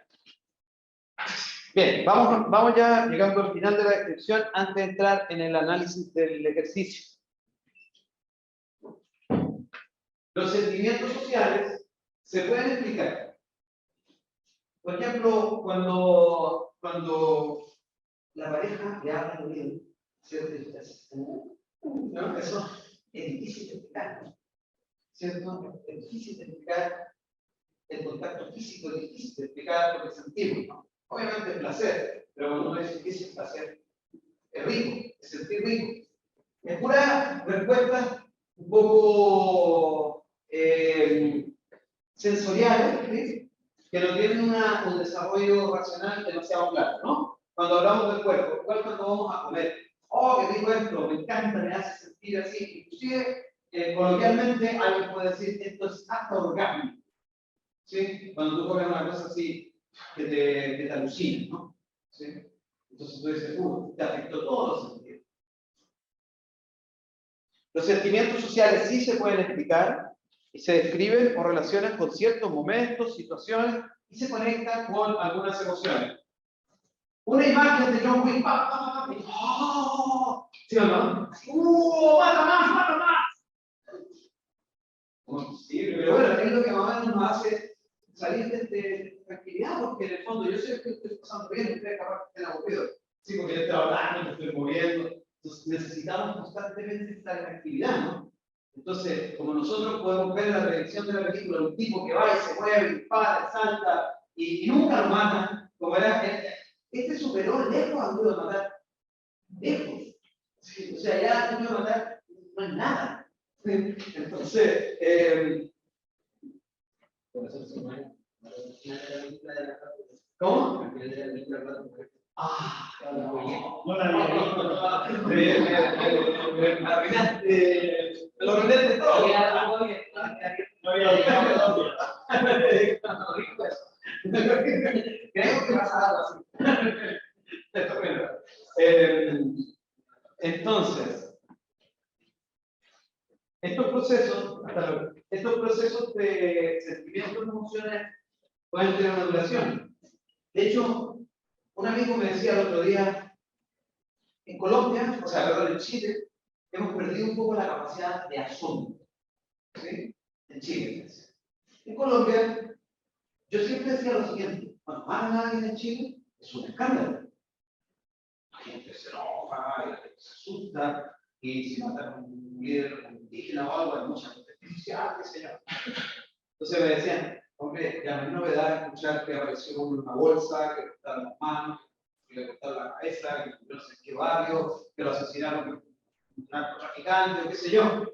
Bien, vamos ya llegando al final de la descripción antes de entrar en el análisis del ejercicio. Los sentimientos sociales se pueden explicar. Por ejemplo, cuando la pareja le habla al oído, ¿cierto? ¿No? Eso es difícil de explicar, ¿cierto? Es difícil de explicar. El contacto físico es difícil de explicar lo que sentimos, ¿no? Obviamente es placer, pero cuando uno es difícil placer, es rico, es sentir rico. Es pura respuesta un poco sensorial, ¿sí? Que no tienen un desarrollo racional demasiado claro, ¿no? Cuando hablamos del cuerpo, igual cuando vamos a comer, oh, qué rico esto, me encanta, me hace sentir así, inclusive coloquialmente alguien puede decir esto es hasta orgánico. ¿Sí? Cuando tú comes una cosa así que te alucina, ¿no? ¿Sí? Entonces tú dices, te afectó todos los sentidos. Los sentimientos sociales sí se pueden explicar y se describen o relacionan con ciertos momentos, situaciones y se conectan con algunas emociones. Una imagen de John Wick, ¡oh! ¿Sí o no? ¡Mata más, mata más! Sí, pero bueno, es lo que más nos hace salir de tranquilidad, porque en el fondo yo sé que estoy pasando bien, ustedes capaz que estén aburridos. Sí, porque yo estoy hablando, me estoy moviendo. Entonces necesitamos constantemente estar en actividad, ¿no? Entonces, como nosotros podemos ver en la predicción de la película un tipo que va y se mueve, dispara, salta y nunca lo matan, como era, este superó lejos al duro de matar, lejos. Sí, o sea, ya el duro de matar no es nada. Entonces, ¿cómo? Ah, no la había visto. Me arruinaste. Me lo arruinaste todo. No había llegado. Creo que pasa algo así. Entonces, estos procesos de sentimientos y emociones pueden tener una duración. De hecho, un amigo me decía el otro día, en Colombia, o sea, perdón, en Chile, hemos perdido un poco la capacidad de asombro. ¿Sí? En Chile. En Colombia, yo siempre decía lo siguiente, cuando matan a alguien en Chile, es un escándalo. La gente se enoja, la gente se asusta, y si matan a un líder indígena o algo, hay mucha gente qué sé yo. Entonces me decían, hombre, ya no es novedad escuchar que apareció una bolsa, que le cortaron las manos, que le cortaron la cabeza, que no sé en qué barrio, que lo asesinaron. narcotraficante o qué sé yo.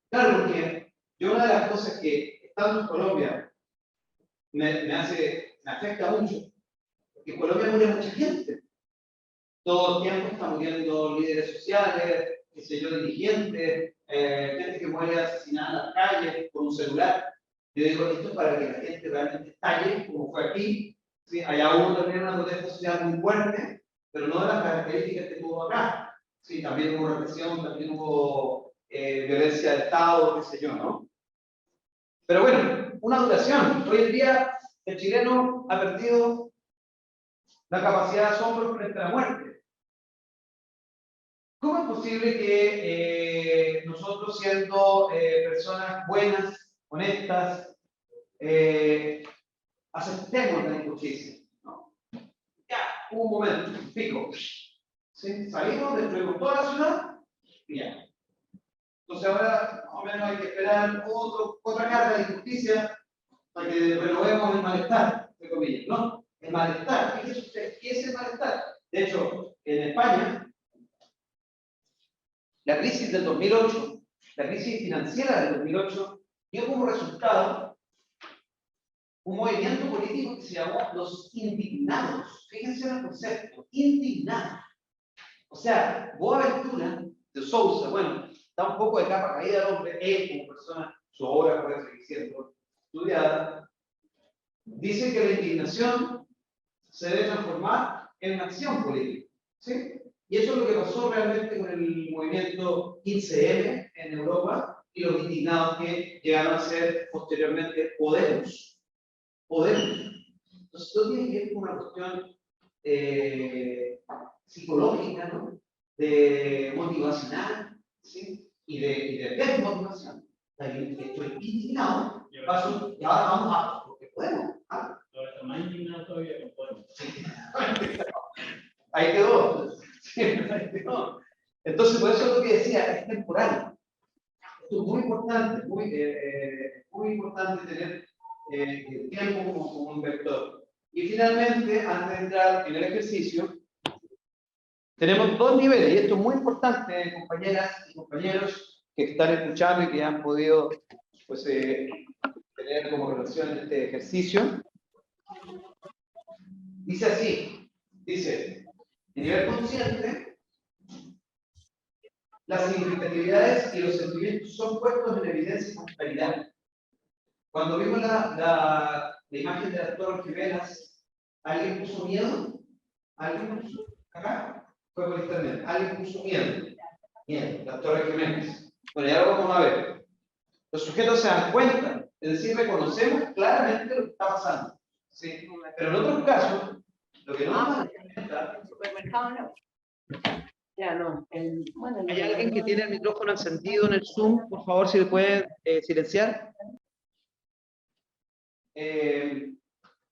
Claro, porque yo una de las cosas que, estando en Colombia, me afecta mucho, porque en Colombia muere mucha gente. Todo el tiempo están muriendo líderes sociales, qué sé yo, dirigentes, gente que muere asesinada en las calles con un celular. Yo digo, esto es para que la gente realmente estalle, como fue aquí. ¿Sí? Allá hubo también una protesta social muy fuerte, pero no de las características que tuvo acá. Sí, también hubo represión, también hubo violencia de Estado, qué sé yo, ¿no? Pero bueno, una duración. Hoy en día el chileno ha perdido la capacidad de asombro frente a la muerte. ¿Cómo es posible que nosotros, siendo personas buenas, honestas, aceptemos la injusticia? ¿No? Ya, hubo un momento, un pico. ¿Sí? Salimos, destruimos toda la ciudad y ya. Entonces ahora más o menos hay que esperar otra carga de injusticia para que renovemos el malestar, entre comillas, ¿no? El malestar. Fíjense ustedes, ¿qué es el malestar? De hecho, en España, la crisis del 2008, la crisis financiera del 2008, dio como resultado un movimiento político que se llamó los indignados. Fíjense en el concepto, indignados. O sea, Boaventura de Sousa, bueno, está un poco de capa caída el hombre, él como persona, su obra puede seguir siendo estudiada, dice que la indignación se debe transformar en una acción política. ¿Sí? Y eso es lo que pasó realmente con el movimiento 15M en Europa y los indignados que llegaron a ser posteriormente Podemos. Entonces, todo tiene que ver con una cuestión psicológica, ¿no? De motivacional, ¿sí? Y de desmotivación. Estoy indignado, paso, y ahora vamos a, porque podemos. ¿Ah? Ahora está más indignado todavía con Podemos. Ahí quedó. Sí, ahí quedó. Entonces, por eso es lo que decía, es temporal. Esto es muy importante, muy importante tener el tiempo como un vector. Y finalmente, antes de entrar en el ejercicio, tenemos dos niveles, y esto es muy importante, compañeras y compañeros que están escuchando y que han podido pues, tener como relación este ejercicio. Dice así, dice, en nivel consciente, las significatividades y los sentimientos son puestos en evidencia con claridad. Cuando vimos la imagen de las Torres Gemelas, ¿alguien puso miedo? ¿Alguien puso? Acá fue por internet. ¿Alguien puso miedo? Miedo, las Torres Gemelas. Bueno, ya lo vamos a ver. Los sujetos se dan cuenta, es decir, reconocemos claramente lo que está pasando. ¿Sí? Pero en otros casos, lo que no nos damos cuenta. ¿El supermercado no? Ya no. Bueno, ¿Hay alguien que tiene el micrófono encendido en el Zoom? Por favor, si le pueden silenciar.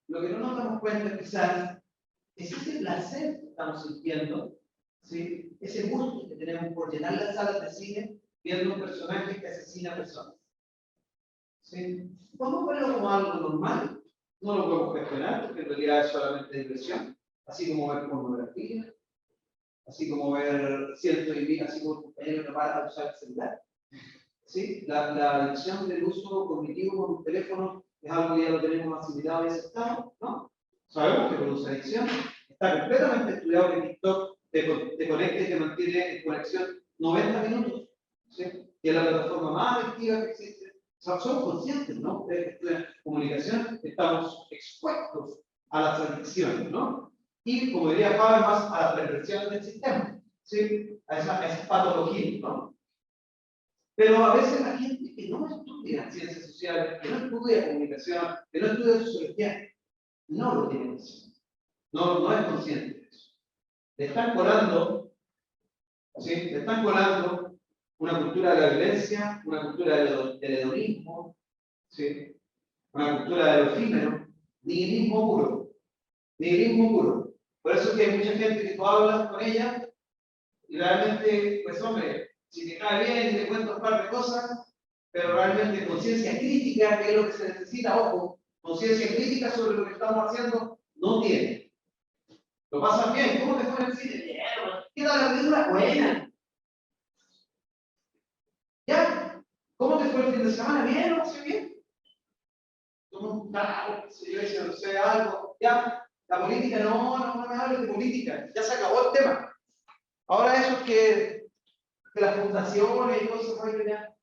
Lo que no nos damos cuenta quizás es ese placer que estamos sintiendo, ¿sí? Ese gusto que tenemos por llenar las salas de cine viendo un personaje que asesina personas. ¿Sí? Podemos verlo como algo normal, no lo podemos cuestionar porque en realidad es solamente diversión, así como ver pornografía, así como ver cientos de mil, así como el compañero que para de usar el celular. ¿Sí? La adicción del uso cognitivo con un teléfono es algo que ya lo tenemos asimilado y aceptado, ¿no? Sabemos que produce adicción. Está completamente estudiado que TikTok te conecta y te mantiene en conexión 90 minutos. ¿Sí? Y es la plataforma más adictiva que existe. O sea, somos conscientes, ¿no? Ustedes que estudian comunicación, estamos expuestos a las adicciones, ¿no? Y, como diría Habermas, a la perversión del sistema, ¿sí? A esas patologías, ¿no? Pero a veces la gente que no estudia ciencias sociales, que no estudia comunicación, que no estudia sociología, no lo tiene consciente. No es consciente de eso. Le están colando, ¿sí? Le están colando una cultura de la violencia, una cultura del hedonismo, ¿sí? Una cultura del efímero, nihilismo puro. Nihilismo puro. Por eso es que hay mucha gente que tú hablas con ella y realmente, pues hombre, si te cae bien y te cuento un par de cosas, pero realmente conciencia crítica, que es lo que se necesita, ojo, conciencia crítica sobre lo que estamos haciendo, no tiene. Lo pasan bien, ¿cómo te fue en el cine? Bien, ¿qué tal la película? Buena. fue el fin de semana? ¿Bien o no sé bien? Tomó un trago, si yo decía, no sé, algo, ya. La política, no me hables de política, ya se acabó el tema. Ahora eso es que las fundaciones y cosas, ya.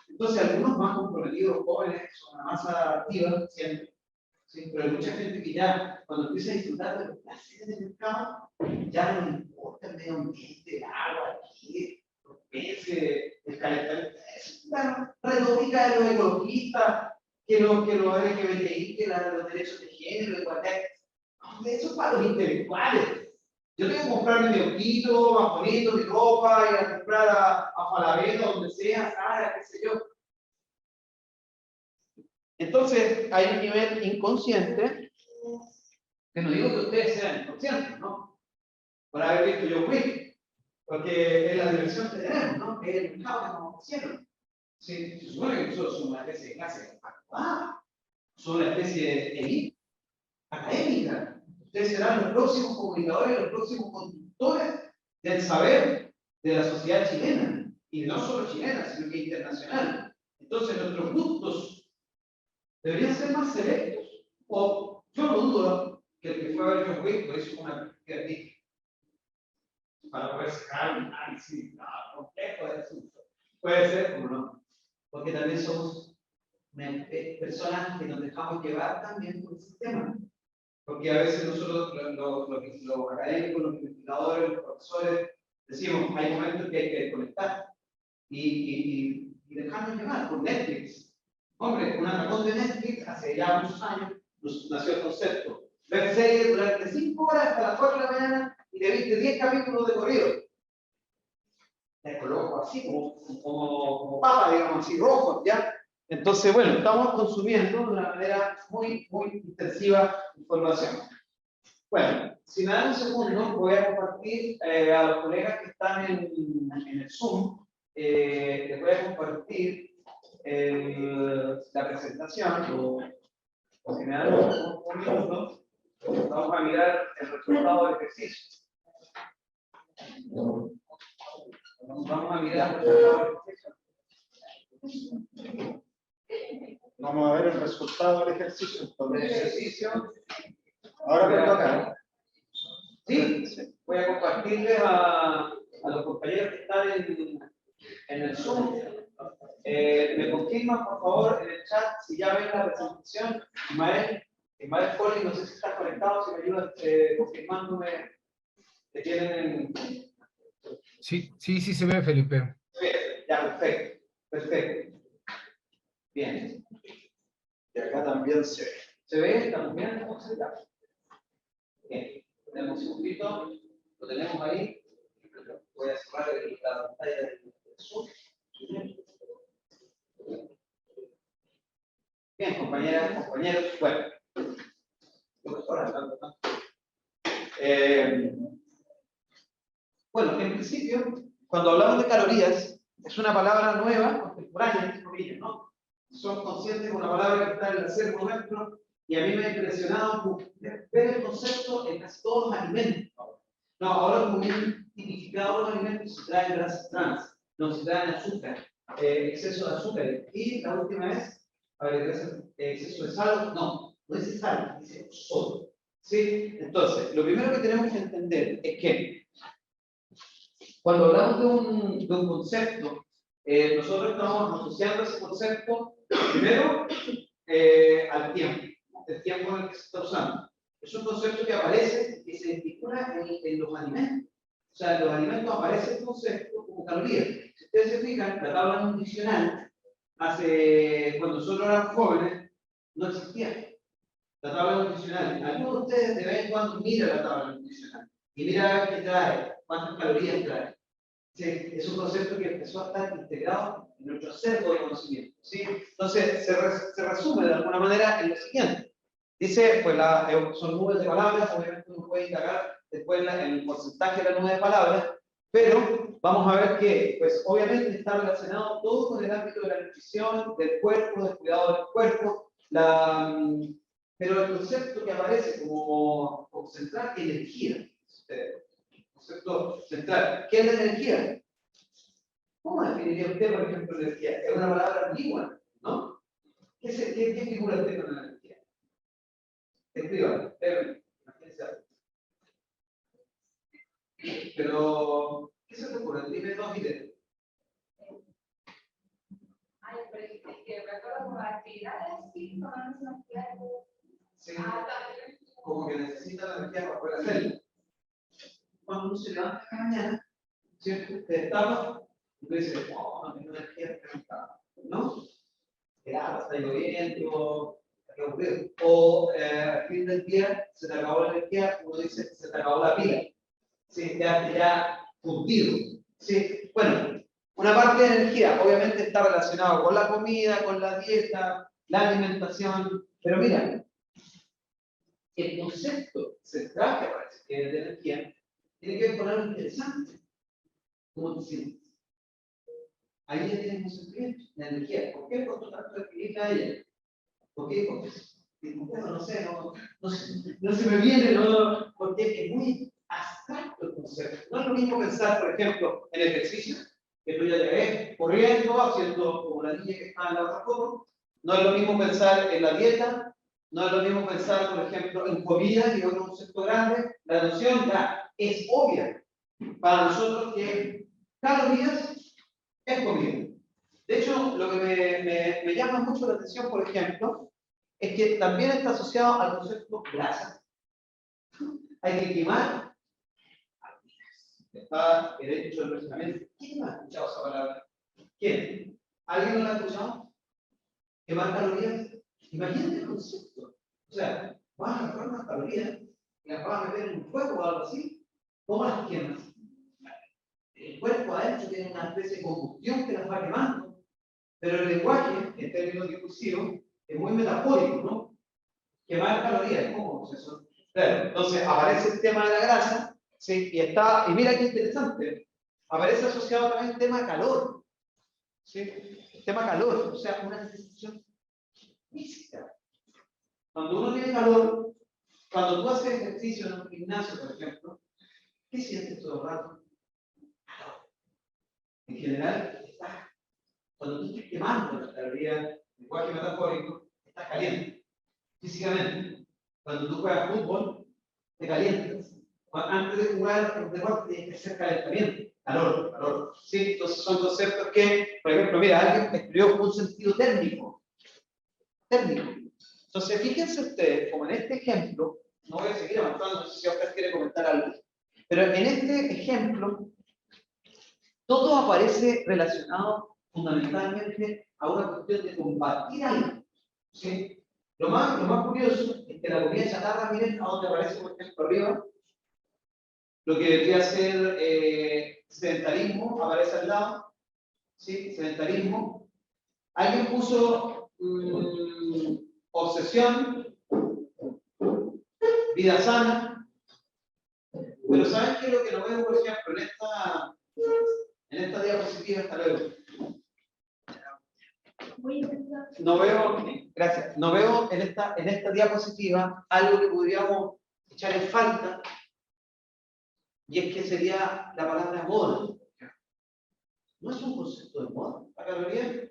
Entonces, algunos más comprometidos, jóvenes, son una masa activa, siempre. Sí, pero hay mucha gente que ya, cuando empieza a disfrutar de los placeres del mercado, ya no le importa el medio ambiente, el agua, los peces, el calentamiento. Es una retórica de los ecologistas, que los LGBTI, que los derechos de género, de igualdad. Eso es para los intelectuales. Yo tengo que comprarme mi autito, más bonito, mi ropa, ir a comprar a Falabella, donde sea, Zara, qué sé yo. Entonces, hay un nivel inconsciente, que no digo que ustedes sean inconscientes, ¿no? Por haber visto yo fui, porque es la diversión que tenemos, ¿no? Es el mercado que estamos haciendo. Sí, se supone que nosotros somos una especie de clase actuada, somos una especie de élite académica. Ustedes serán los próximos comunicadores, los próximos conductores del saber de la sociedad chilena, y no solo chilena, sino que internacional. Entonces, nuestros gustos deberían ser más selectos. O yo no dudo que el que fue a ver John Wick lo hizo con una perspectiva artística, para poder sacar un análisis complejo del asunto. Puede ser, como no, porque también somos personas que nos dejamos llevar también por el sistema. Porque a veces nosotros, los académicos, los investigadores, los profesores, decimos, hay momentos que hay que desconectar y dejarnos llevar por Netflix. Hombre, un atracón de Netflix hace ya muchos años nació el concepto. Ver series durante 5 horas hasta las 4 de la mañana y te viste 10 capítulos de corrido. Te coloco así como papa, digamos así, rojos, ¿ya? Entonces, bueno, estamos consumiendo de una manera muy intensiva información. Bueno, si me dan un segundo, voy a compartir a los colegas que están en el Zoom, les voy a compartir la presentación, o si me dan un minuto, vamos a mirar el resultado del ejercicio. Vamos a mirar el resultado del ejercicio. Vamos a ver el resultado del ejercicio. El ejercicio. Ahora me toca. Sí, voy a compartirles a los compañeros que están en el Zoom. Me confirman, por favor, en el chat si ya ven la presentación. Ismael Foley, no sé si está conectado, si me ayuda confirmándome que tienen. Sí se ve, Felipe. Ya, perfecto. Bien. Y acá también se ve. ¿Se ve? ¿Estamos bien? ¿Estamos cerca? Bien. Tenemos un segundito. Lo tenemos ahí. Voy a cerrar la pantalla del Zoom. Bien, compañeras, compañeros. Bueno. Bueno, en principio, cuando hablamos de calorías, es una palabra nueva, contemporánea, entre comillas, ¿no? Son conscientes de una palabra que está en el acervo nuestro, y a mí me ha impresionado ver el concepto en casi todos los alimentos. No, ahora como bien tipificado los alimentos se traen grasas trans, no se traen azúcar, exceso de azúcar. Y la última vez, a ver, exceso de sal, no dice sal, dice sodio. ¿Sí? Entonces, lo primero que tenemos que entender es que cuando hablamos de un concepto, nosotros estamos asociando ese concepto primero al tiempo, el tiempo en el que se está usando. Es un concepto que aparece, que se estipula en los alimentos. O sea, en los alimentos aparece el concepto como calorías. Si ustedes se fijan, la tabla nutricional, cuando nosotros éramos jóvenes, no existía. La tabla nutricional. Algunos de ustedes de vez en cuando mira la tabla nutricional y mira a ver qué trae, cuántas calorías trae. Sí, es un concepto que empezó a estar integrado en nuestro acervo de conocimiento. ¿Sí? Entonces, se resume de alguna manera en lo siguiente. Dice, pues son nubes de palabras, obviamente uno puede indagar después en el porcentaje de la nube de palabras, pero vamos a ver que, pues obviamente está relacionado todo con el ámbito de la nutrición, del cuerpo, del cuidado del cuerpo, pero el concepto que aparece como central es energía. Concepto central. ¿Qué es la energía? ¿Cómo definiría usted, por ejemplo, energía? Es una palabra ambigua, ¿no? ¿Qué figura usted con la energía? Escriba, imagínense algo. Pero, ¿qué se te ocurre? Dime dos ideas. Ay, pero es que me acuerdo como actividades, sí, con una actividad. Sí, como que necesita la energía para poder hacerlo. Cuando uno se levanta esta mañana, ¿cierto? Te destapa y tú dices, oh, no tengo energía, ¿no? Está lloviendo, qué aburrido. O al fin del día se te acabó la energía, uno dice, se te acabó la pila. Sí, ya fundido. Sí, bueno, una parte de energía obviamente está relacionada con la comida, con la dieta, la alimentación, pero mira, el concepto central que aparece, que es de energía, tiene que ver con algo interesante. ¿Cómo te sientes? Ahí ya tienes un sentimiento, la energía. ¿Por qué costó tanto escribirla a ella? ¿Por qué? Porque no sé, no se me viene, no, porque es muy abstracto el concepto. No es lo mismo pensar, por ejemplo, en ejercicio, que tú ya te ves corriendo, haciendo como la niña que está en la otra foto. No es lo mismo pensar en la dieta, no es lo mismo pensar, por ejemplo, en comida, que es otro concepto grande. La noción ya es obvia para nosotros que calorías es comida. De hecho, lo que me llama mucho la atención, por ejemplo, es que también está asociado al concepto grasa. Hay que quemar. Está derecho al pensamiento. ¿Quién no ha escuchado esa palabra? ¿Quién? ¿Alguien no la ha escuchado? ¿Quemar calorías? Imagínate el concepto. O sea, vas a agarrar unas calorías y las vas a meter en un fuego o algo así. ¿Cómo las quemas? El cuerpo adentro tiene una especie de combustión que las va quemando. Pero el lenguaje, en términos discursivos, es muy metafórico, ¿no? Quemar calorías, ¿cómo es eso? Claro, entonces aparece el tema de la grasa, ¿sí? Y mira qué interesante, aparece asociado también el tema calor, ¿sí? El tema calor, o sea, una sensación física. Cuando uno tiene calor, cuando tú haces ejercicio en un gimnasio, por ejemplo, ¿qué sientes todo el rato? Calor. En general, cuando tú estás quemando las calorías, lenguaje metafórico, estás caliente, físicamente. Cuando tú juegas fútbol, te calientas. Antes de jugar el deporte tienes que hacer calentamiento, calor. ¿Sí? Entonces son conceptos que, por ejemplo, mira, alguien escribió un sentido térmico. Entonces, fíjense ustedes, como en este ejemplo, no voy a seguir avanzando, no sé si usted quiere comentar algo, pero en este ejemplo, todo aparece relacionado fundamentalmente a una cuestión de combatir algo. ¿Sí? Lo más curioso es que la comida chatarra, miren a donde aparece, por ejemplo, arriba, lo que debería ser sedentarismo, aparece al lado, ¿sí? Sedentarismo. Alguien puso obsesión, vida sana, pero ¿saben qué es lo que no veo, por ejemplo, en esta diapositiva? Hasta luego. No veo, gracias, no veo en esta diapositiva algo que podríamos echar en falta, y es que sería la palabra moda. ¿No es un concepto de moda la caloría?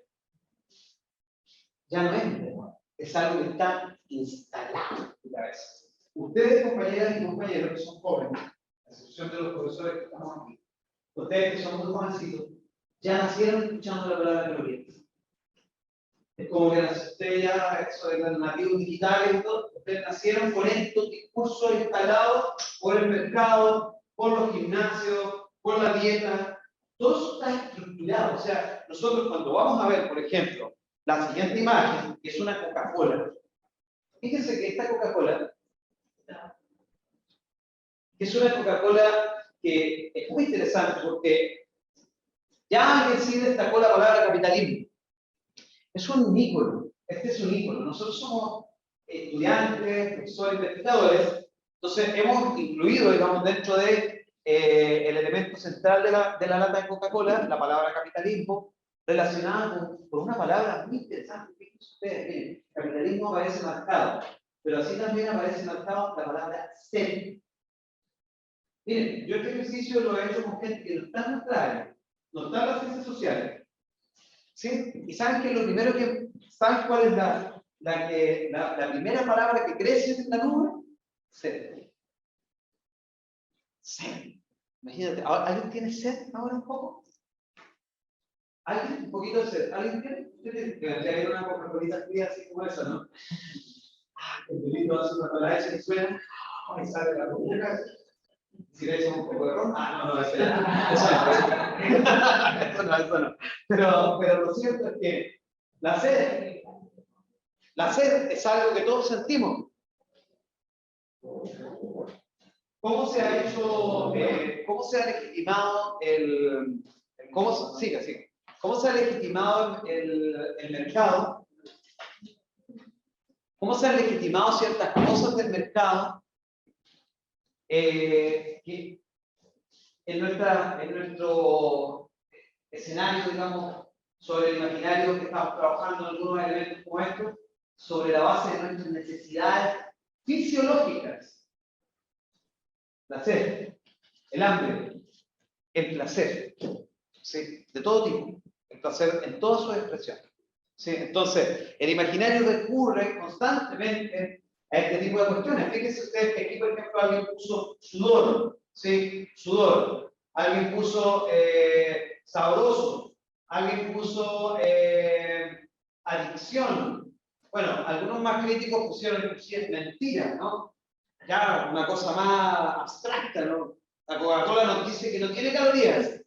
Ya no es de moda, es algo que está instalado en tu cabeza. Ustedes, compañeras y compañeros que son jóvenes, a excepción de los profesores que estamos aquí, ustedes que son muy jovencitos, ya nacieron escuchando la palabra caloría. Es como que ustedes ya, eso de los nativos digitales y todo, ustedes nacieron con estos discursos instalados por el mercado, por los gimnasios, por la dieta. Todo eso está estructurado. O sea, nosotros cuando vamos a ver, por ejemplo, la siguiente imagen, que es una Coca-Cola. Fíjense que esta Coca-Cola es una Coca-Cola que es muy interesante porque ya alguien sí destacó la palabra capitalismo. Es un ícono, este es un ícono. Nosotros somos estudiantes, profesores, investigadores, entonces hemos incluido, digamos, dentro de el elemento central de la lata de Coca-Cola, la palabra capitalismo, relacionada con una palabra muy interesante. Fíjense ustedes, miren, capitalismo aparece marcado, pero así también aparece marcado la palabra ser. Miren, yo este ejercicio lo he hecho con gente que no está en nuestra área, no están las ciencias sociales. ¿Sí? ¿Y saben que lo primero que, saben cuál es la primera palabra que crece en la nube? Sed. Sed. Imagínate, ¿alguien tiene sed ahora un poco? ¿Alguien? Un poquito de sed. ¿Alguien tiene? Que hay una Coca-Colita fría así como esa, ¿no? El delito hace una palabra y suena, y sale la boca. Si le echamos un poco de ron, no, espera. Eso no. Pero lo cierto es que la sed es algo que todos sentimos. ¿Cómo se ha hecho, cómo se ha legitimado ¿Cómo se ha legitimado el mercado? ¿Cómo se han legitimado ciertas cosas del mercado que en nuestro escenario, digamos, sobre el imaginario que estamos trabajando en algunos elementos como estos, sobre la base de nuestras necesidades fisiológicas? La sed, el hambre, el placer, ¿sí? De todo tipo, el placer en todas sus expresiones. ¿Sí? Entonces, el imaginario recurre constantemente a este tipo de cuestiones. Fíjense ustedes que aquí, por ejemplo, alguien puso sudor, ¿sí? Sudor. Alguien puso sabroso. Alguien puso adicción. Bueno, algunos más críticos pusieron inclusive mentira, ¿no? Ya una cosa más abstracta, ¿no? La Coca-Cola nos dice que no tiene calorías.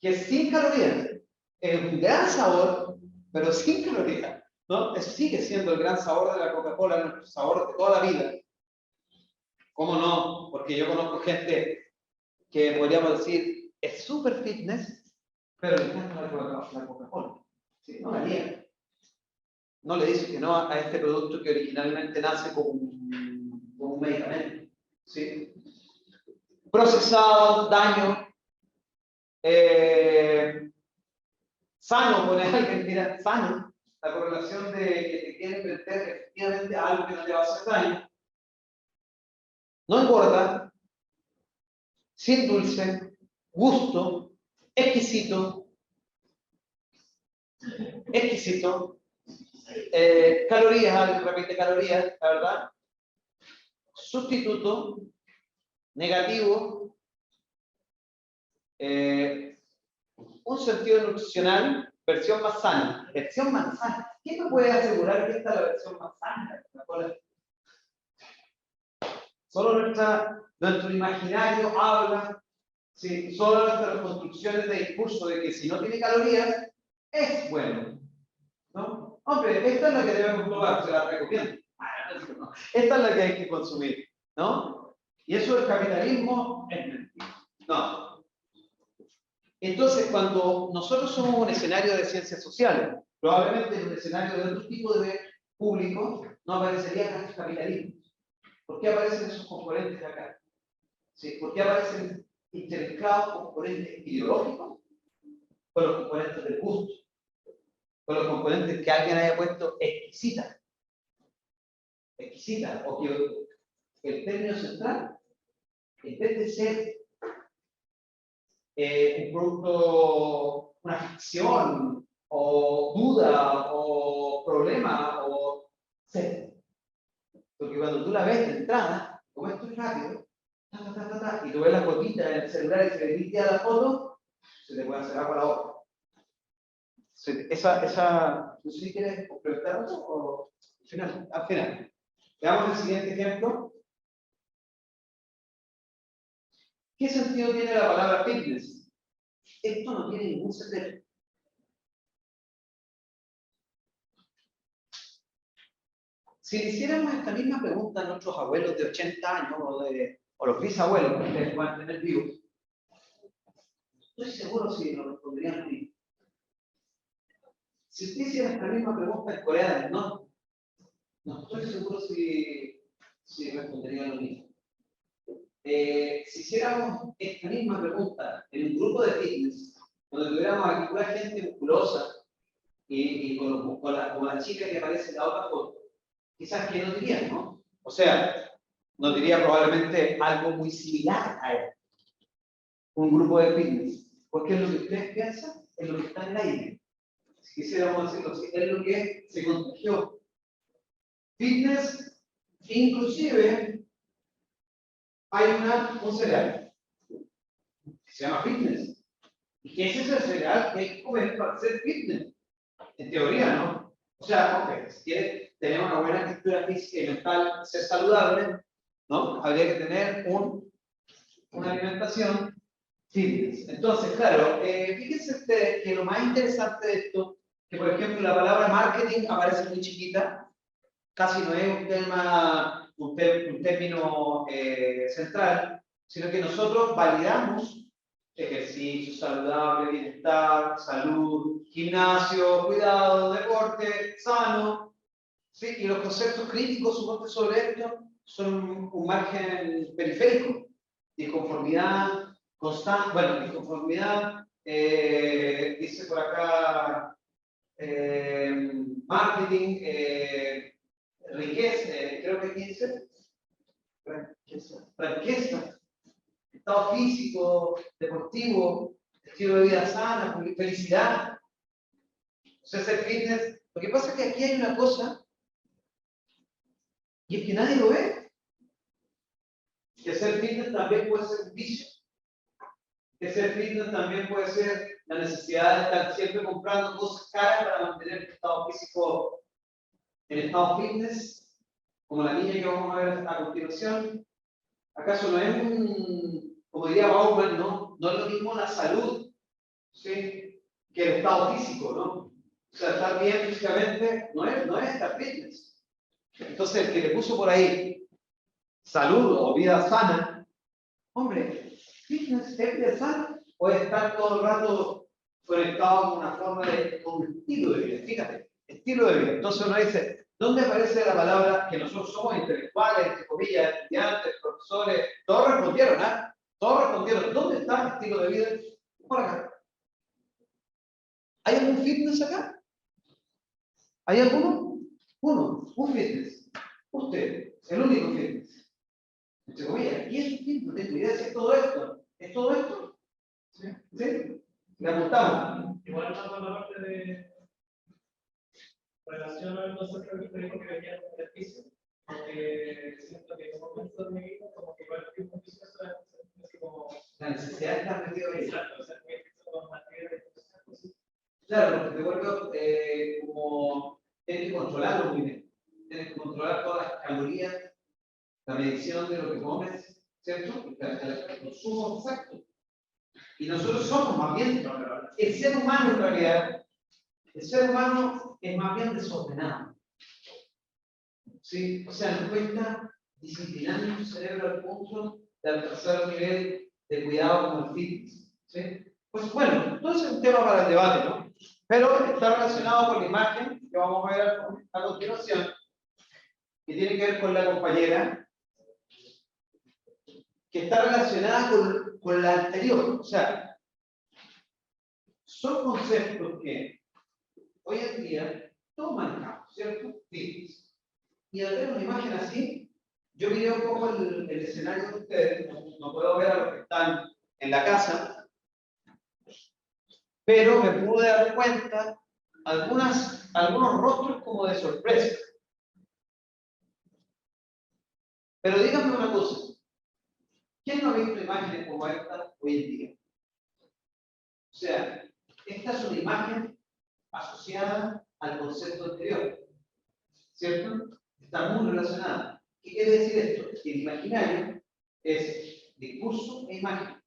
Que es sin calorías. Es un gran sabor, pero sin calorías, ¿no? Eso sigue siendo el gran sabor de la Coca-Cola, nuestro sabor de toda la vida. ¿Cómo no? Porque yo conozco gente que podríamos decir es súper fitness, pero le encanta la Coca-Cola. ¿Sí? No la niega. No le dice que no a este producto que originalmente nace como un medicamento. ¿Sí? Procesado, daño. Sano, pone alguien, mira, sano, la correlación de que te quiere meter efectivamente a algo que no te va a hacer daño. No engorda, sin dulce, gusto, exquisito, calorías, alguien repite calorías, la verdad. Sustituto, negativo, un sentido nutricional, versión más sana. Versión más sana. ¿Quién me puede asegurar que esta es la versión más sana? Solo nuestro imaginario habla, ¿sí? Solo nuestras construcciones de discurso de que si no tiene calorías, es bueno. ¿No? Hombre, esta es la que debemos probar, se la recomiendo. Esta es la que hay que consumir, ¿no? Y eso del capitalismo es mentira. No. Entonces, cuando nosotros somos un escenario de ciencias sociales, probablemente en un escenario de otro tipo de público, no aparecería el capitalismo. ¿Por qué aparecen esos componentes acá? ¿Sí? ¿Por qué aparecen intermezclados componentes ideológicos con los componentes del gusto? Con los componentes que alguien haya puesto exquisita. Exquisita, o que el término central, en vez de ser un producto, una ficción, o duda, o problema, o sed. Porque cuando tú la ves de entrada, como esto es rápido, y tú ves la fotita en el celular y se le limpia la foto, se te puede hacer agua a la boca. No sé si quieres complementar algo o al final. Veamos el siguiente ejemplo. ¿Qué sentido tiene la palabra fitness? Esto no tiene ningún secreto. Si le hiciéramos esta misma pregunta a nuestros abuelos de 80 años o los bisabuelos que ustedes puedan tener vivos, estoy seguro si nos respondrían lo mismo. Si usted hiciera esta misma pregunta en Corea del Norte, no estoy seguro si responderían lo mismo. Si hiciéramos esta misma pregunta en un grupo de fitness, donde tuviéramos aquí pura gente musculosa y con la chica que aparece en la otra foto, quizás que nos dirían, ¿no? O sea, nos diría probablemente algo muy similar a él. un grupo de fitness? Porque es lo que ustedes piensan, es lo que está en el aire. Si quisiéramos decirlo así, es lo que se contagió. Fitness, inclusive, hay un cereal que se llama fitness. ¿Y qué es ese cereal que hay que comer para ser fitness? En teoría, ¿no? O sea, ok, si quieres tener una buena actividad física y mental, ser saludable, ¿no? Habría que tener una alimentación fitness. Entonces, claro, fíjense ustedes que lo más interesante de esto, que por ejemplo la palabra marketing aparece muy chiquita, casi no es un tema, un término central, sino que nosotros validamos ejercicio saludable, bienestar, salud, gimnasio, cuidado, deporte, sano, ¿sí? Y los conceptos críticos, supongo, sobre esto son un margen periférico, disconformidad, constante, bueno, disconformidad, dice por acá, marketing, riqueza, creo que aquí dice, franqueza, estado físico, deportivo, estilo de vida sana, felicidad. O sea, ser fitness. Lo que pasa es que aquí hay una cosa, y es que nadie lo ve. Que ser fitness también puede ser un vicio. Que ser fitness también puede ser la necesidad de estar siempre comprando cosas caras para mantener tu estado físico en estado fitness, como la niña que vamos a ver a continuación. ¿Acaso no es como diría Bauman, no es lo mismo la salud, ¿sí?, que el estado físico, ¿no? O sea, estar bien físicamente no es estar fitness. Entonces, el que le puso por ahí salud o vida sana, hombre, fitness es vida sana, puede estar todo el rato conectado con una forma con un estilo de vida, fíjate, estilo de vida. Entonces uno dice, ¿dónde aparece la palabra que nosotros somos intelectuales, entre comillas, estudiantes, profesores? Todos respondieron, ¿ah? Todos respondieron. ¿Dónde está el estilo de vida? Por acá. ¿Hay algún fitness acá? ¿Hay alguno? Un fitness. Usted, el único fitness. Entre comillas, ¿y es un fitness? No tengo idea si es todo esto. ¿Es todo esto? ¿Sí? ¿Sí? Le apuntamos. Igual más a la parte de relación al concepto que dijo que venía del ejercicio, porque siento que en momentos de mi vida, como que igual que un vicio es como. La necesidad de estar metido ahí. Exacto, o sea, que son actividades. Claro, porque te vuelvo como tienes que controlarlo muy bien. Tienes que controlar todas las calorías, la medición de lo que comes, ¿cierto? El consumo exacto. Y nosotros somos más bien, el ser humano en realidad, el ser humano es más bien desordenado. ¿Sí? O sea, nos cuesta disciplinar nuestro cerebro al punto de alcanzar un nivel de cuidado como el fitness. ¿Sí? Pues bueno, entonces es un tema para el debate, ¿no? Pero está relacionado con la imagen que vamos a ver a continuación, que tiene que ver con la compañera, que está relacionada con la anterior. O sea, son conceptos que hoy en día todos manejamos, ¿cierto? Fitness. Y al ver una imagen así, yo miré un poco el escenario de ustedes, no puedo ver a los que están en la casa, pero me pude dar cuenta algunos rostros como de sorpresa. Pero díganme una cosa, ¿quién no ha visto imágenes como esta hoy en día? O sea, esta es una imagen asociada al concepto anterior, ¿cierto? Está muy relacionada. ¿Qué quiere decir esto? Que el imaginario es discurso e imagen.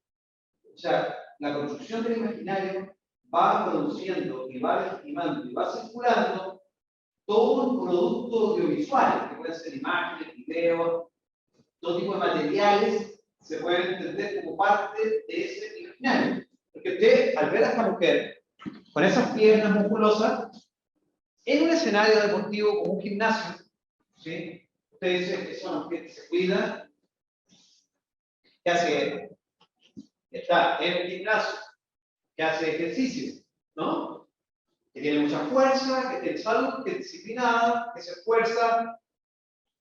O sea, la construcción del imaginario va produciendo y va legitimando y va circulando todo un producto audiovisual, que pueden ser imágenes, videos, todo tipo de materiales, se pueden entender como parte de ese imaginario. Porque usted, al ver a esta mujer con esas piernas musculosas, en un escenario deportivo como un gimnasio, ¿sí? Usted dice que son los que se cuidan, que hace, está en el gimnasio, que hace ejercicio, ¿no? Que tiene mucha fuerza, que tiene salud, que es disciplinada, que se esfuerza,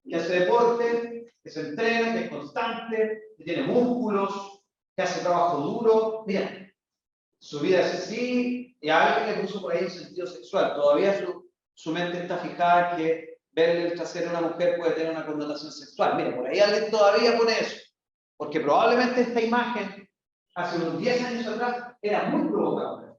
que hace deporte, que se entrena, que es constante, que tiene músculos, que hace trabajo duro. Mira, su vida es así, y a alguien le puso por ahí un sentido sexual. Todavía su mente está fijada en que verle el trasero a una mujer puede tener una connotación sexual. Mira, por ahí alguien todavía pone eso. Porque probablemente esta imagen, hace unos 10 años atrás, era muy provocadora.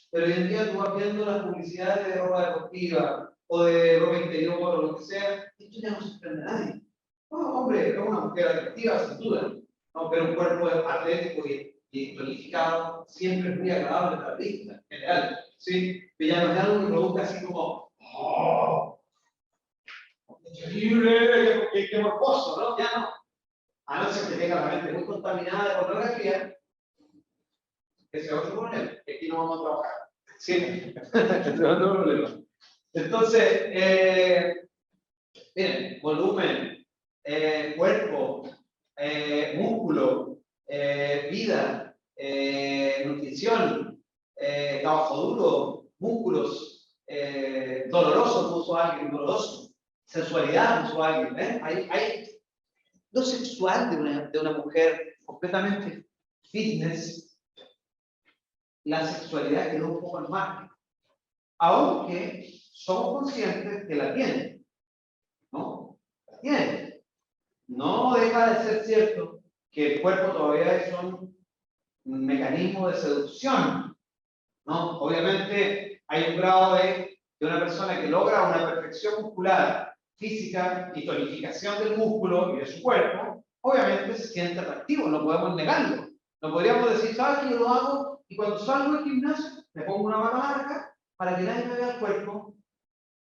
Pero hoy en día tú vas viendo las publicidades de ropa deportiva o de ropa interior o lo que sea, esto ya no sorprende a nadie. No, hombre, es una mujer atractiva, sin duda. No, pero un cuerpo atlético y tonificado siempre es muy agradable para la vista, en general. ¿Sí? Pero ya no es algo que produzca así como, ¡oh! ¡Increíble! ¡Qué morboso! ¿No? Ya no. A no ser que tenga la mente muy contaminada de pornografía, ese es otro problema, que aquí no vamos a trabajar. Sí, ese es otro problema. Entonces, miren, volumen, cuerpo, músculo, vida, nutrición, trabajo duro, músculos, doloroso, puso alguien, doloroso, sensualidad, puso alguien. Hay lo sexual de una mujer completamente fitness, la sexualidad quedó un poco al margen, aunque somos conscientes que la tienen, ¿no? La tienen. No deja de ser cierto que el cuerpo todavía es un mecanismo de seducción, ¿no? Obviamente hay un grado de una persona que logra una perfección muscular, física y tonificación del músculo y de su cuerpo, obviamente se siente atractivo, no podemos negarlo. No podríamos decir, ¿sabes que yo lo hago? Y cuando salgo del gimnasio, me pongo una mano larga para que nadie me vea el cuerpo.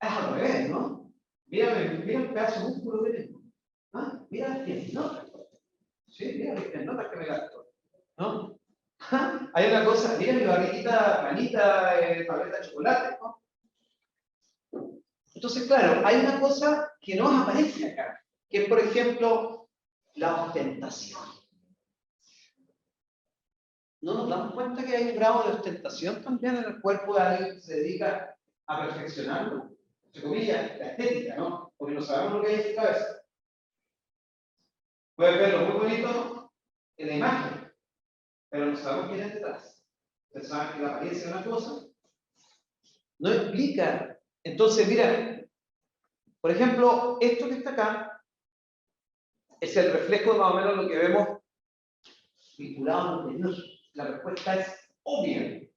Es al revés, ¿no? Mira el pedazo de músculo que tengo. ¿Ah? Mira el nota. Sí, mira el nota que me gasto. ¿No? Hay una cosa, mira mi barriguita, planita, tableta de chocolate, ¿no? Entonces, claro, hay una cosa que no aparece acá, que es, por ejemplo, la ostentación. ¿No nos damos cuenta que hay un grado de ostentación también en el cuerpo de alguien que se dedica a perfeccionarlo? Entre comillas, la estética, ¿no? Porque no sabemos lo que hay en su cabeza. Puedes verlo muy bonito en la imagen, pero no sabemos quién es detrás. Ustedes saben que la apariencia de una cosa no explica. Entonces, mira, por ejemplo, esto que está acá es el reflejo de más o menos lo que vemos vinculado a lo interior. La respuesta es obvia.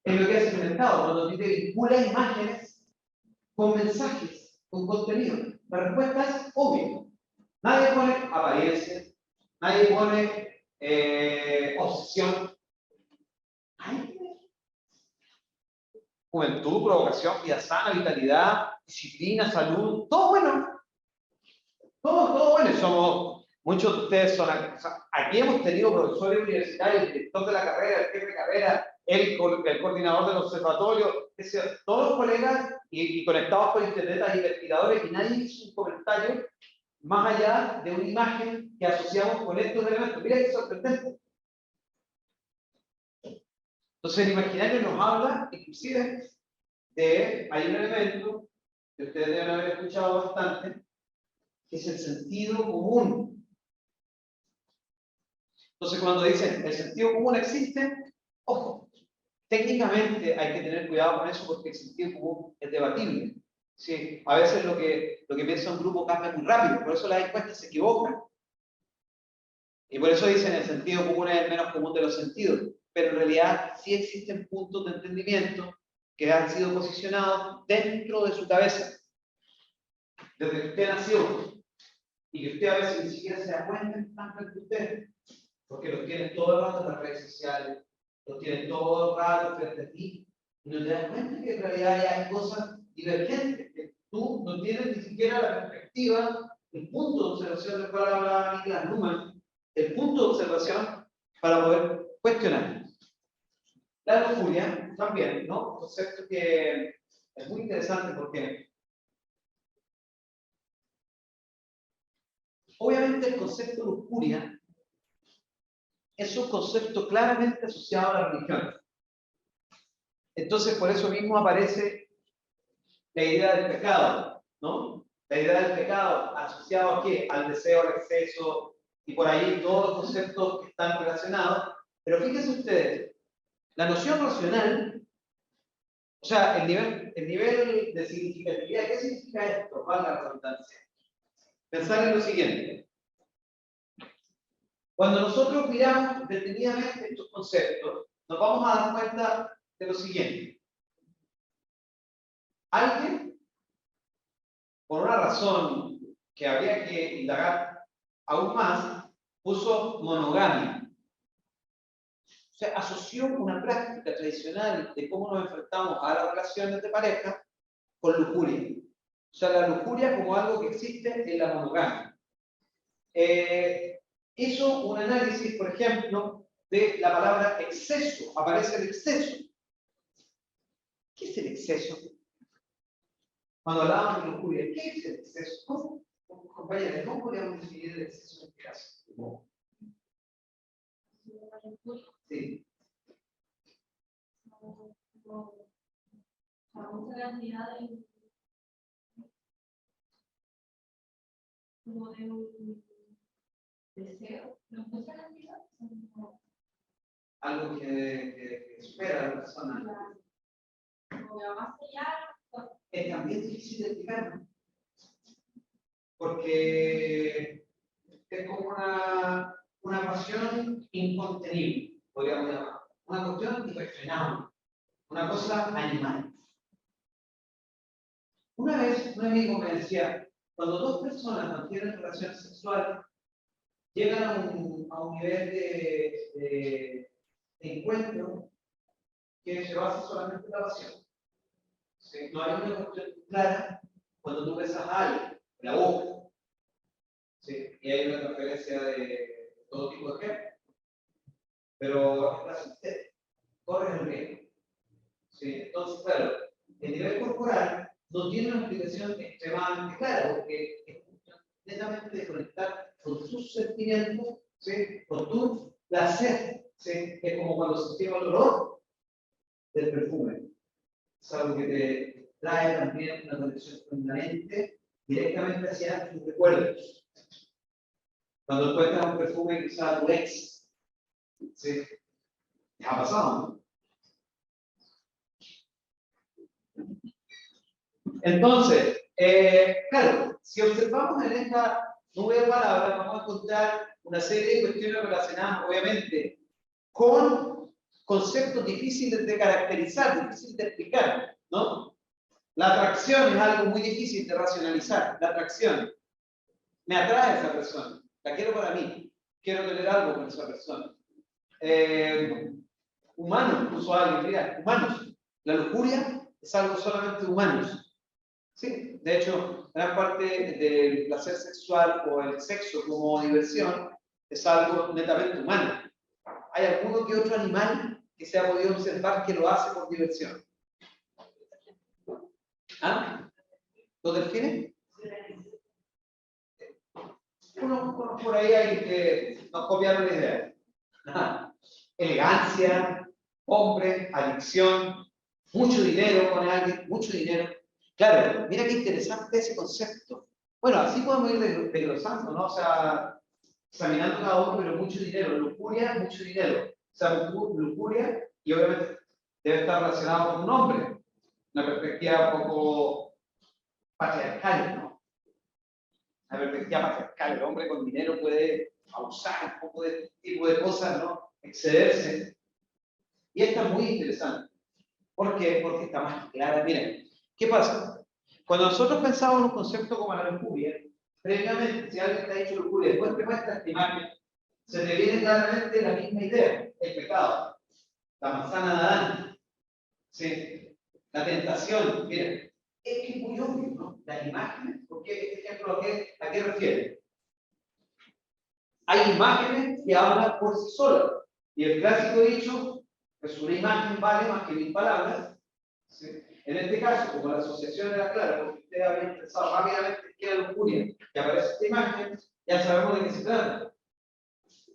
Es lo que hace el mercado, cuando tú te vinculas imágenes con mensajes, con contenido. La respuesta es obvia. Nadie pone apariencia, nadie pone obsesión. Juventud, provocación, vida sana, vitalidad, disciplina, salud, todo bueno. Todo bueno. Somos, muchos de ustedes son, aquí hemos tenido profesores universitarios, el director de la carrera, el jefe de carrera, el coordinador del observatorio, todos los colegas y conectados por internet a investigadores, y nadie hizo un comentario más allá de una imagen que asociamos con estos elementos. Mira qué sorprendente. Entonces el imaginario nos habla, inclusive, hay un elemento que ustedes deben haber escuchado bastante, que es el sentido común. Entonces cuando dicen el sentido común existe, ojo, técnicamente hay que tener cuidado con eso porque el sentido común es debatible. Sí, a veces lo que piensa un grupo cambia muy rápido, por eso las encuestas se equivocan. Y por eso dicen el sentido común es el menos común de los sentidos. Pero en realidad sí existen puntos de entendimiento que han sido posicionados dentro de su cabeza. Desde que usted nació, y que usted a veces ni siquiera se da cuenta que están frente a usted, porque los tienen todo el rato en las redes sociales, los tienen todo el rato frente a ti, y no te das cuenta que en realidad ya hay cosas divergentes, que tú no tienes ni siquiera la perspectiva, el punto de observación del cual hablaba Niklas Luhmann, el punto de observación para poder cuestionar. La lujuria también, ¿no? Un concepto que es muy interesante porque obviamente el concepto de lujuria es un concepto claramente asociado a la religión. Entonces, por eso mismo aparece la idea del pecado, ¿no? La idea del pecado asociado a qué? Al deseo, al exceso, y por ahí todos los conceptos que están relacionados. Pero fíjense ustedes, la noción racional, o sea, el nivel de significatividad, ¿qué significa esto? Valga la redundancia. Pensar en lo siguiente. Cuando nosotros miramos detenidamente estos conceptos, nos vamos a dar cuenta de lo siguiente. Alguien, por una razón que habría que indagar aún más, puso monogamia. O sea, asoció una práctica tradicional de cómo nos enfrentamos a las relaciones de pareja con lujuria. O sea, la lujuria como algo que existe en la monogamia. Hizo un análisis, por ejemplo, de la palabra exceso. Aparece el exceso. ¿Qué es el exceso? Cuando hablábamos de lujuria, ¿qué es el exceso? ¿Cómo, compañeros, cómo podríamos definir el exceso en este caso? Sí. Mucha cantidad como de un deseo, mucha cantidad. Algo que supera a la persona. Como más allá. Es también difícil de explicar, ¿no? Porque es como una pasión incontenible, podríamos llamar. Una cuestión irrefrenable, una cosa animal. Una vez un amigo me decía, cuando dos personas mantienen relación sexual, llegan a un nivel de encuentro que se basa solamente en la pasión. ¿Sí? No hay una cuestión clara cuando tú besas a alguien, en la boca. ¿Sí? Y hay una referencia de todo tipo de género. Pero la sustancia corre el riesgo. ¿Sí? Entonces, claro, el nivel corporal no tiene una explicación extremadamente clara, porque es netamente de conectar con tus sentimientos, ¿sí? Con tu placer. ¿Sí? Es como cuando sentimos el olor del perfume. Es algo que te trae también una conexión permanente directamente hacia tus recuerdos. Cuando encuentras un perfume que usa tu ex, ¿sí? ¿Te ha pasado, no? Entonces, claro, si observamos en esta nube de palabras, vamos a encontrar una serie de cuestiones relacionadas, obviamente, con conceptos difíciles de caracterizar, difíciles de explicar, ¿no? La atracción es algo muy difícil de racionalizar. La atracción. Me atrae esa persona. La quiero para mí. Quiero tener algo con esa persona. Humanos, puso alguien, mira, humanos. La lujuria es algo solamente de humanos. Sí, de hecho, gran parte del placer sexual o el sexo como diversión es algo netamente humano. ¿Hay alguno que otro animal que se ha podido observar que lo hace por diversión? ¿Ah? ¿Los delfines? Uno por ahí hay que nos copiaron la idea. Ajá. Elegancia, hombre, adicción, mucho dinero con alguien, mucho dinero. Claro, mira qué interesante ese concepto. Bueno, así podemos ir desglosando, ¿no? O sea, examinando cada uno, pero mucho dinero. Lujuria, mucho dinero. O sea, lujuria, y obviamente debe estar relacionado con un hombre. Una perspectiva un poco patriarcal, ¿no? Una perspectiva patriarcal. El hombre con dinero puede abusar un poco de este tipo de cosas, ¿no? Excederse. Y esta es muy interesante. ¿Por qué? Porque está más clara. Miren, ¿qué pasa? Cuando nosotros pensamos en un concepto como la lujuria, previamente, si alguien te ha dicho lujuria, después te muestra esta imagen, se te viene claramente la misma idea, el pecado, la manzana de Adán, ¿sí? La tentación. Miren, es que es muy obvio, ¿no? Las imágenes, porque este ejemplo ¿a qué refiere? Hay imágenes que hablan por sí solas, y el clásico dicho, pues una imagen vale más que 1000 palabras. ¿Sí? En este caso, como la asociación era clara, porque ustedes habían pensado rápidamente que era lujuria, que aparece esta imagen, ya sabemos de qué se trata.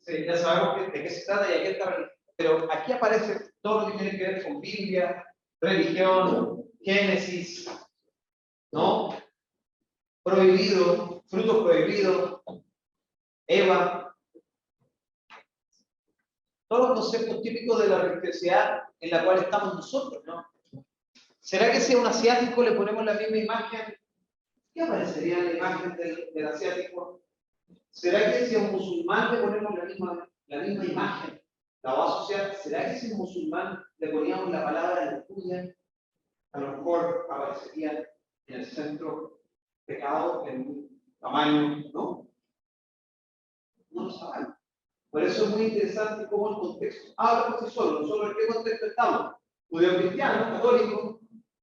Sí, ya sabemos de qué se trata y a qué está. Pero aquí aparece todo lo que tiene que ver con Biblia, religión, Génesis, ¿no? Prohibido, frutos prohibidos, Eva, todos los conceptos típicos de la religiosidad en la cual estamos nosotros, ¿no? ¿Será que si a un asiático le ponemos la misma imagen, qué aparecería en la imagen del asiático? ¿Será que si a un musulmán le ponemos la misma imagen, la va a asociar? ¿Será que si a un musulmán le poníamos la palabra lujuria, a lo mejor aparecería en el centro pecado en un tamaño, ¿no? No lo sabemos. Por eso es muy interesante cómo el contexto habla por sí solo. Nosotros en qué contexto estamos. Judeo-cristiano, católico.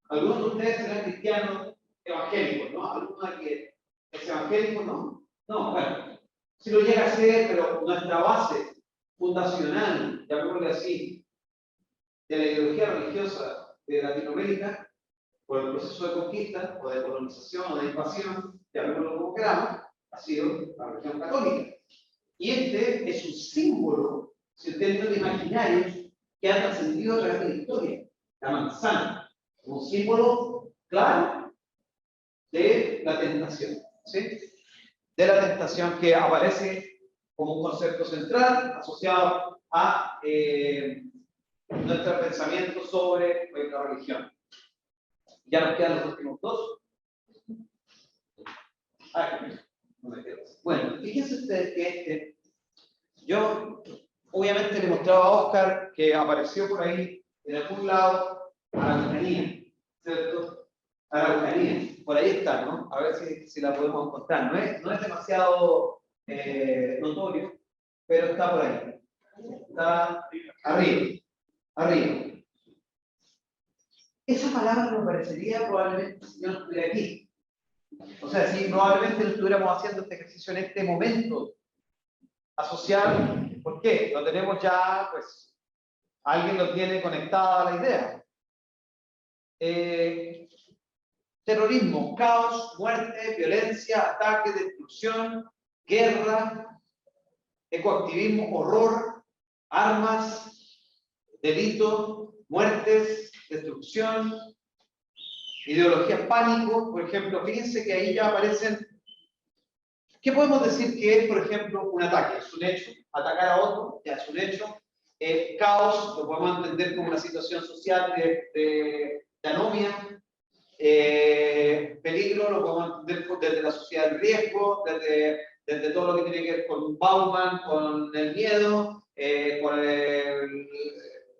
Algunos de ustedes serán cristianos evangélicos, ¿no? Algunos de que es evangélico, ¿no? No, bueno, si lo llega a ser, pero nuestra base fundacional, llamémosle así, de la ideología religiosa de Latinoamérica, por el proceso de conquista, o de colonización, o de invasión, llamémoslo como queramos, ha sido la religión católica. Y este es un símbolo, si ustedes ven imaginarios, que ha trascendido a través de la historia, la manzana, un símbolo claro de la tentación, ¿sí? De la tentación que aparece como un concepto central asociado a nuestro pensamiento sobre la religión. Ya nos quedan los últimos dos. Bueno, fíjense ustedes que yo obviamente le mostraba a Oscar que apareció por ahí en algún lado Araucanía, ¿cierto? Araucanía, por ahí está, ¿no? A ver si la podemos encontrar. No es demasiado notorio, pero está por ahí. Está arriba. Esa palabra nos parecería probablemente si yo no estuviera aquí. O sea, si probablemente no estuviéramos haciendo este ejercicio en este momento, asociado, ¿por qué? Lo tenemos ya, pues, alguien lo tiene conectada a la idea. Terrorismo, caos, muerte, violencia, ataque, destrucción, guerra, ecoactivismo, horror, armas, delito, muertes, destrucción, ideología pánico, por ejemplo. Fíjense que ahí ya aparecen. ¿Qué podemos decir que es, por ejemplo, un ataque? Es un hecho. Atacar a otro, ya es un hecho. Caos, lo podemos entender como una situación social de anomia. Peligro, lo podemos entender desde la sociedad del riesgo, desde todo lo que tiene que ver con Bauman, con el miedo, con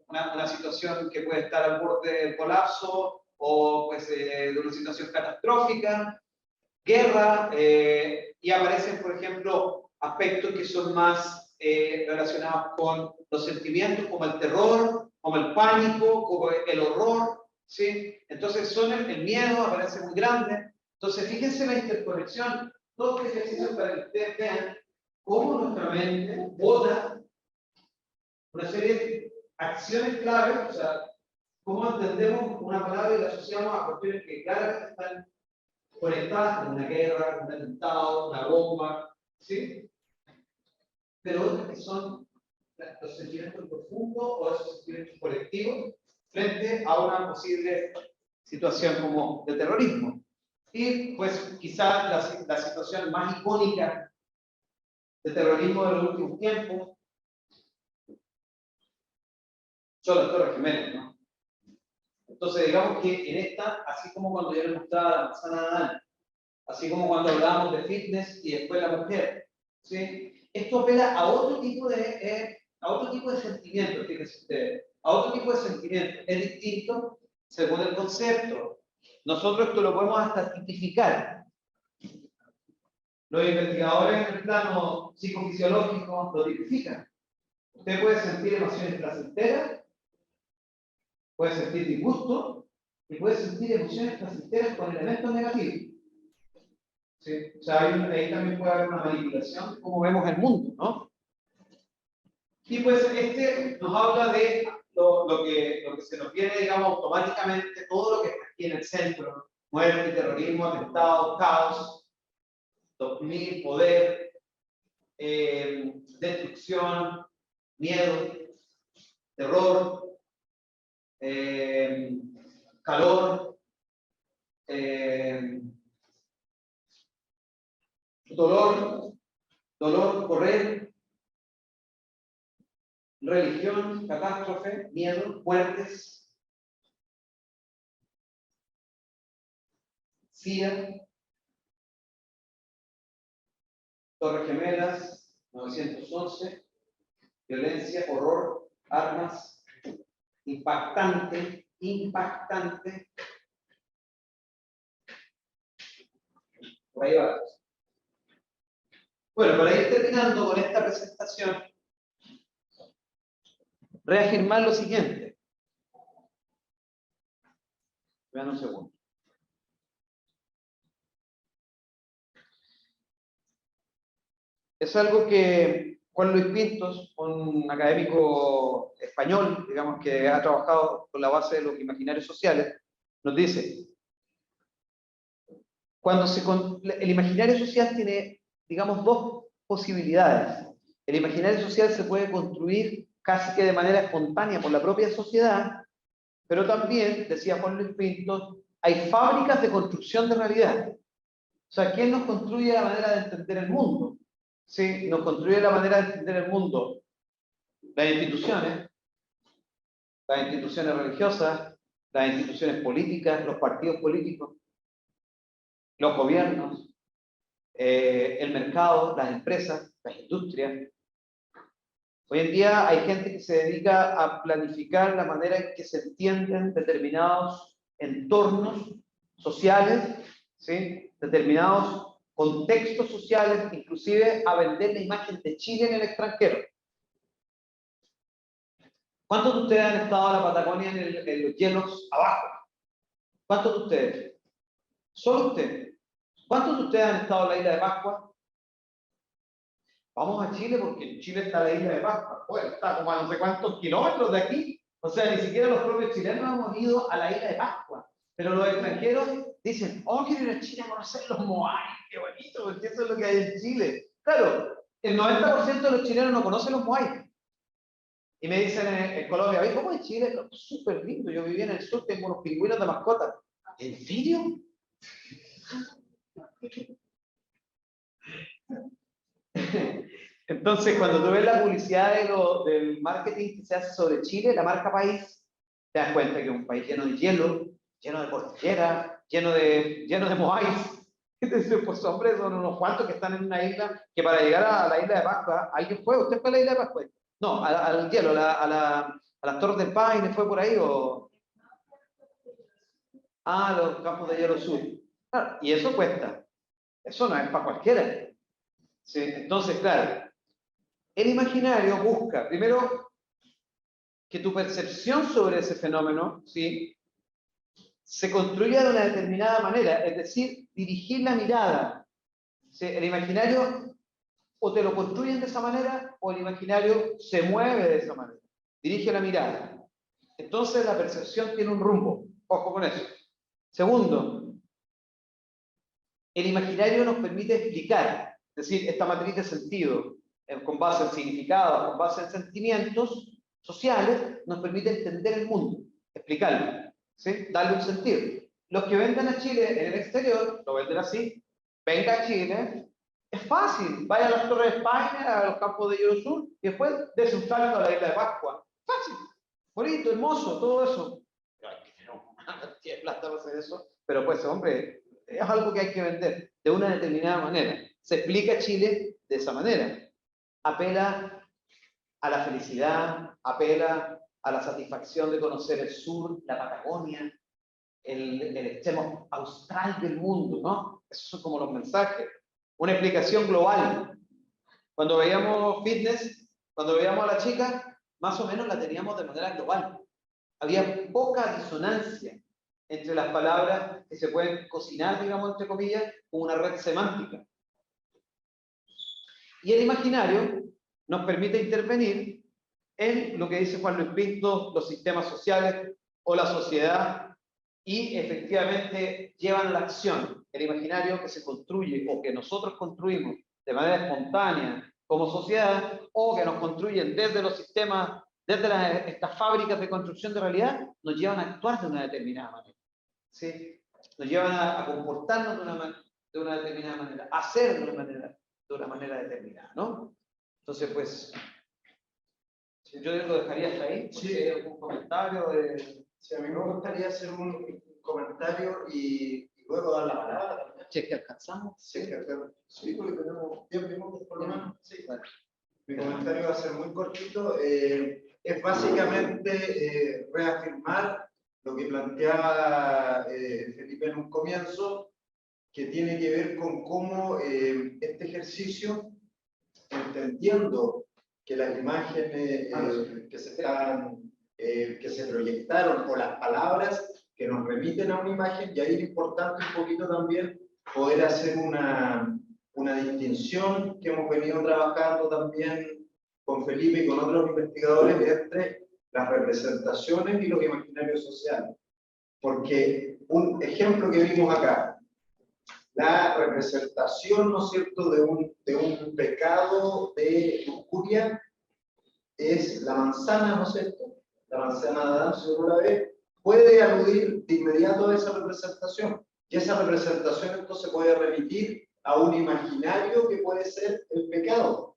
una situación que puede estar al borde del colapso o pues, de una situación catastrófica. Guerra, y aparecen, por ejemplo, aspectos que son más relacionados con los sentimientos, como el terror, como el pánico, como el horror, ¿sí? Entonces, el miedo aparece muy grande. Entonces, fíjense la interconexión, todo este ejercicio para que ustedes vean cómo nuestra mente vota una serie de acciones claves, o sea, cómo entendemos una palabra y la asociamos a cuestiones que claramente están conectadas con una guerra, un atentado, una bomba, ¿sí? Pero otras que son los sentimientos profundos o esos sentimientos colectivos frente a una posible situación como de terrorismo. Y pues quizás la situación más icónica de terrorismo de los últimos tiempos son las Torres Gemelas, ¿no? Entonces digamos que en esta, así como cuando yo les mostraba la manzana de Adán, así como cuando hablábamos de fitness y después la mujer, ¿sí? Esto apela a otro tipo de sentimientos, fíjense ustedes, a otro tipo de sentimientos. Es distinto según el concepto. Nosotros esto lo podemos hasta tipificar. Los investigadores en el plano psicofisiológico lo tipifican. Usted puede sentir emociones placenteras, puede sentir disgusto y puede sentir emociones placenteras con elementos negativos. ¿Sí? O sea, ahí también puede haber una manipulación de cómo vemos el mundo, ¿no? Y pues nos habla de lo que se nos viene, digamos, automáticamente, todo lo que está aquí en el centro: muerte, terrorismo, atentado, caos, 2000, poder, destrucción, miedo, terror, calor, dolor, correr, religión, catástrofe, miedo, muertes, SIDA, Torres Gemelas, 911, violencia, horror, armas, impactante, impactante. Por ahí va. Bueno, para ir terminando con esta presentación, reafirmar lo siguiente. Vean un segundo. Es algo que Juan Luis Pintos, un académico español, digamos, que ha trabajado con la base de los imaginarios sociales, nos dice, el imaginario social tiene, digamos, dos posibilidades. El imaginario social se puede construir casi que de manera espontánea por la propia sociedad, pero también, decía Juan Luis Pintos, hay fábricas de construcción de realidad. O sea, ¿quién nos construye la manera de entender el mundo? Sí, nos construye la manera de entender el mundo las instituciones religiosas, las instituciones políticas, los partidos políticos, los gobiernos, el mercado, las empresas, las industrias. Hoy en día hay gente que se dedica a planificar la manera en que se entienden determinados entornos sociales, ¿sí? Determinados contextos sociales, inclusive a vender la imagen de Chile en el extranjero. ¿Cuántos de ustedes han estado en la Patagonia en los hielos abajo? ¿Cuántos de ustedes? ¿Solo ustedes? ¿Cuántos de ustedes han estado en la isla de Pascua? Vamos a Chile porque en Chile está la isla de Pascua. Bueno, está como a no sé cuántos kilómetros de aquí. O sea, ni siquiera los propios chilenos hemos ido a la isla de Pascua. Pero los extranjeros dicen, oh, quiero ir a Chile a conocer los Moai. Qué bonito, porque eso es lo que hay en Chile. Claro, el 90% de los chilenos no conocen los Moai. Y me dicen en Colombia, ¿ves cómo es Chile? Súper lindo, yo vivía en el sur, tengo unos pingüinos de mascota. ¿En serio? Entonces, cuando tú ves la publicidad del marketing que se hace sobre Chile, la marca país, te das cuenta que es un país lleno de hielo, lleno de cordillera, lleno de moáis. Entonces, pues hombre, son unos cuantos que están en una isla que para llegar a la isla de Pascua, ¿alguien fue? ¿Usted fue a la isla de Pascua? No, al hielo, a las Torres del Paine, ¿fue por ahí? O... Ah, los campos de hielo sur. Claro, y eso cuesta. Eso no es para cualquiera. ¿Sí? Entonces, claro, el imaginario busca, primero, que tu percepción sobre ese fenómeno, ¿sí?, se construya de una determinada manera, es decir, dirigir la mirada. ¿Sí? El imaginario o te lo construyen de esa manera o el imaginario se mueve de esa manera. Dirige la mirada. Entonces la percepción tiene un rumbo. Ojo con eso. Segundo, el imaginario nos permite explicar, es decir, esta matriz de sentido, con base en significados, con base en sentimientos sociales, nos permite entender el mundo, explicarlo, ¿sí? Darle un sentido. Los que venden a Chile en el exterior, lo venden así, venga a Chile, es fácil, vaya a las Torres de España, a los campos de hielo sur, y después des un salto a la isla de Pascua. Fácil, bonito, hermoso, todo eso. Pero hay que tener una cantidad de plata para hacer eso, pero pues, hombre, es algo que hay que vender de una determinada manera. Se explica Chile de esa manera. Apela a la felicidad, apela a la satisfacción de conocer el sur, la Patagonia, el extremo austral del mundo, ¿no? Esos son como los mensajes. Una explicación global. Cuando veíamos fitness, cuando veíamos a la chica, más o menos la teníamos de manera global. Había poca disonancia entre las palabras que se pueden cocinar, digamos, entre comillas, con una red semántica. Y el imaginario nos permite intervenir en lo que dice Juan Luis Pinto, los sistemas sociales o la sociedad, y efectivamente llevan a la acción. El imaginario que se construye o que nosotros construimos de manera espontánea como sociedad, o que nos construyen desde los sistemas, desde estas fábricas de construcción de realidad, nos llevan a actuar de una determinada manera. ¿Sí? Nos llevan a comportarnos de una determinada manera, a hacer de una manera determinada, ¿no? Entonces, pues, Yo lo dejaría hasta ahí. Sí. Si hay algún comentario de... Sí, a mí me gustaría hacer un comentario y luego dar la palabra también. Si es que alcanzamos. Sí, porque tenemos 10 minutos por lo menos. Sí. Bueno. Mi comentario va a ser muy cortito. Es básicamente reafirmar lo que planteaba Felipe en un comienzo, que tiene que ver con cómo este ejercicio, entendiendo que las imágenes que se proyectaron o las palabras que nos remiten a una imagen, y ahí es importante un poquito también poder hacer una distinción que hemos venido trabajando también con Felipe y con otros investigadores entre las representaciones y los imaginarios sociales. Porque un ejemplo que vimos acá, la representación, ¿no es cierto?, de un pecado de lujuria es la manzana, ¿no es cierto? La manzana de Adán, si uno la ve, puede aludir de inmediato a esa representación. Y esa representación entonces puede remitir a un imaginario que puede ser el pecado,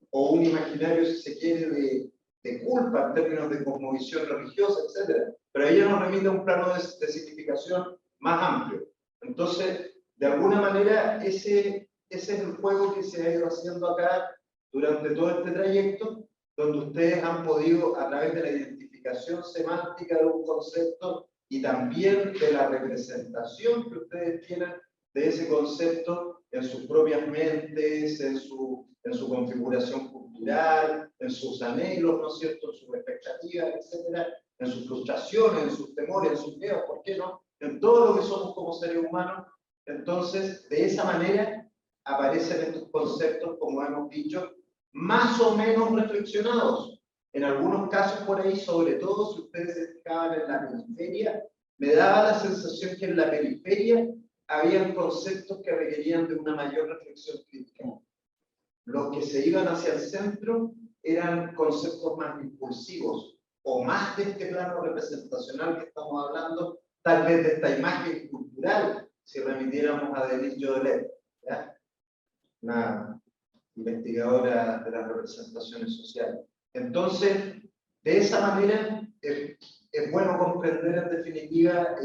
o un imaginario, si se quiere, de culpa en términos de cosmovisión religiosa, etc. Pero ella nos remite a un plano de significación más amplio. Entonces, de alguna manera, ese es el juego que se ha ido haciendo acá durante todo este trayecto, donde ustedes han podido, a través de la identificación semántica de un concepto y también de la representación que ustedes tienen de ese concepto en sus propias mentes, en su configuración cultural, en sus anhelos, ¿no es cierto?, en sus expectativas, etcétera, en sus frustraciones, en sus temores, en sus miedos, ¿por qué no?, en todo lo que somos como seres humanos. Entonces, de esa manera aparecen estos conceptos, como hemos dicho, más o menos reflexionados. En algunos casos por ahí, sobre todo si ustedes se fijaban en la periferia, me daba la sensación que en la periferia habían conceptos que requerían de una mayor reflexión crítica. Los que se iban hacia el centro eran conceptos más impulsivos, o más de este plano representacional que estamos hablando, tal vez de esta imagen cultural, si remitiéramos a Denise Jodelet, ¿ya?, una investigadora de las representaciones sociales. Entonces, de esa manera, es bueno comprender en definitiva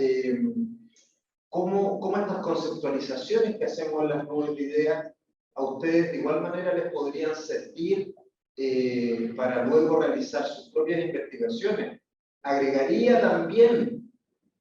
cómo estas conceptualizaciones que hacemos en las nubes de ideas a ustedes de igual manera les podrían servir para luego realizar sus propias investigaciones. Agregaría también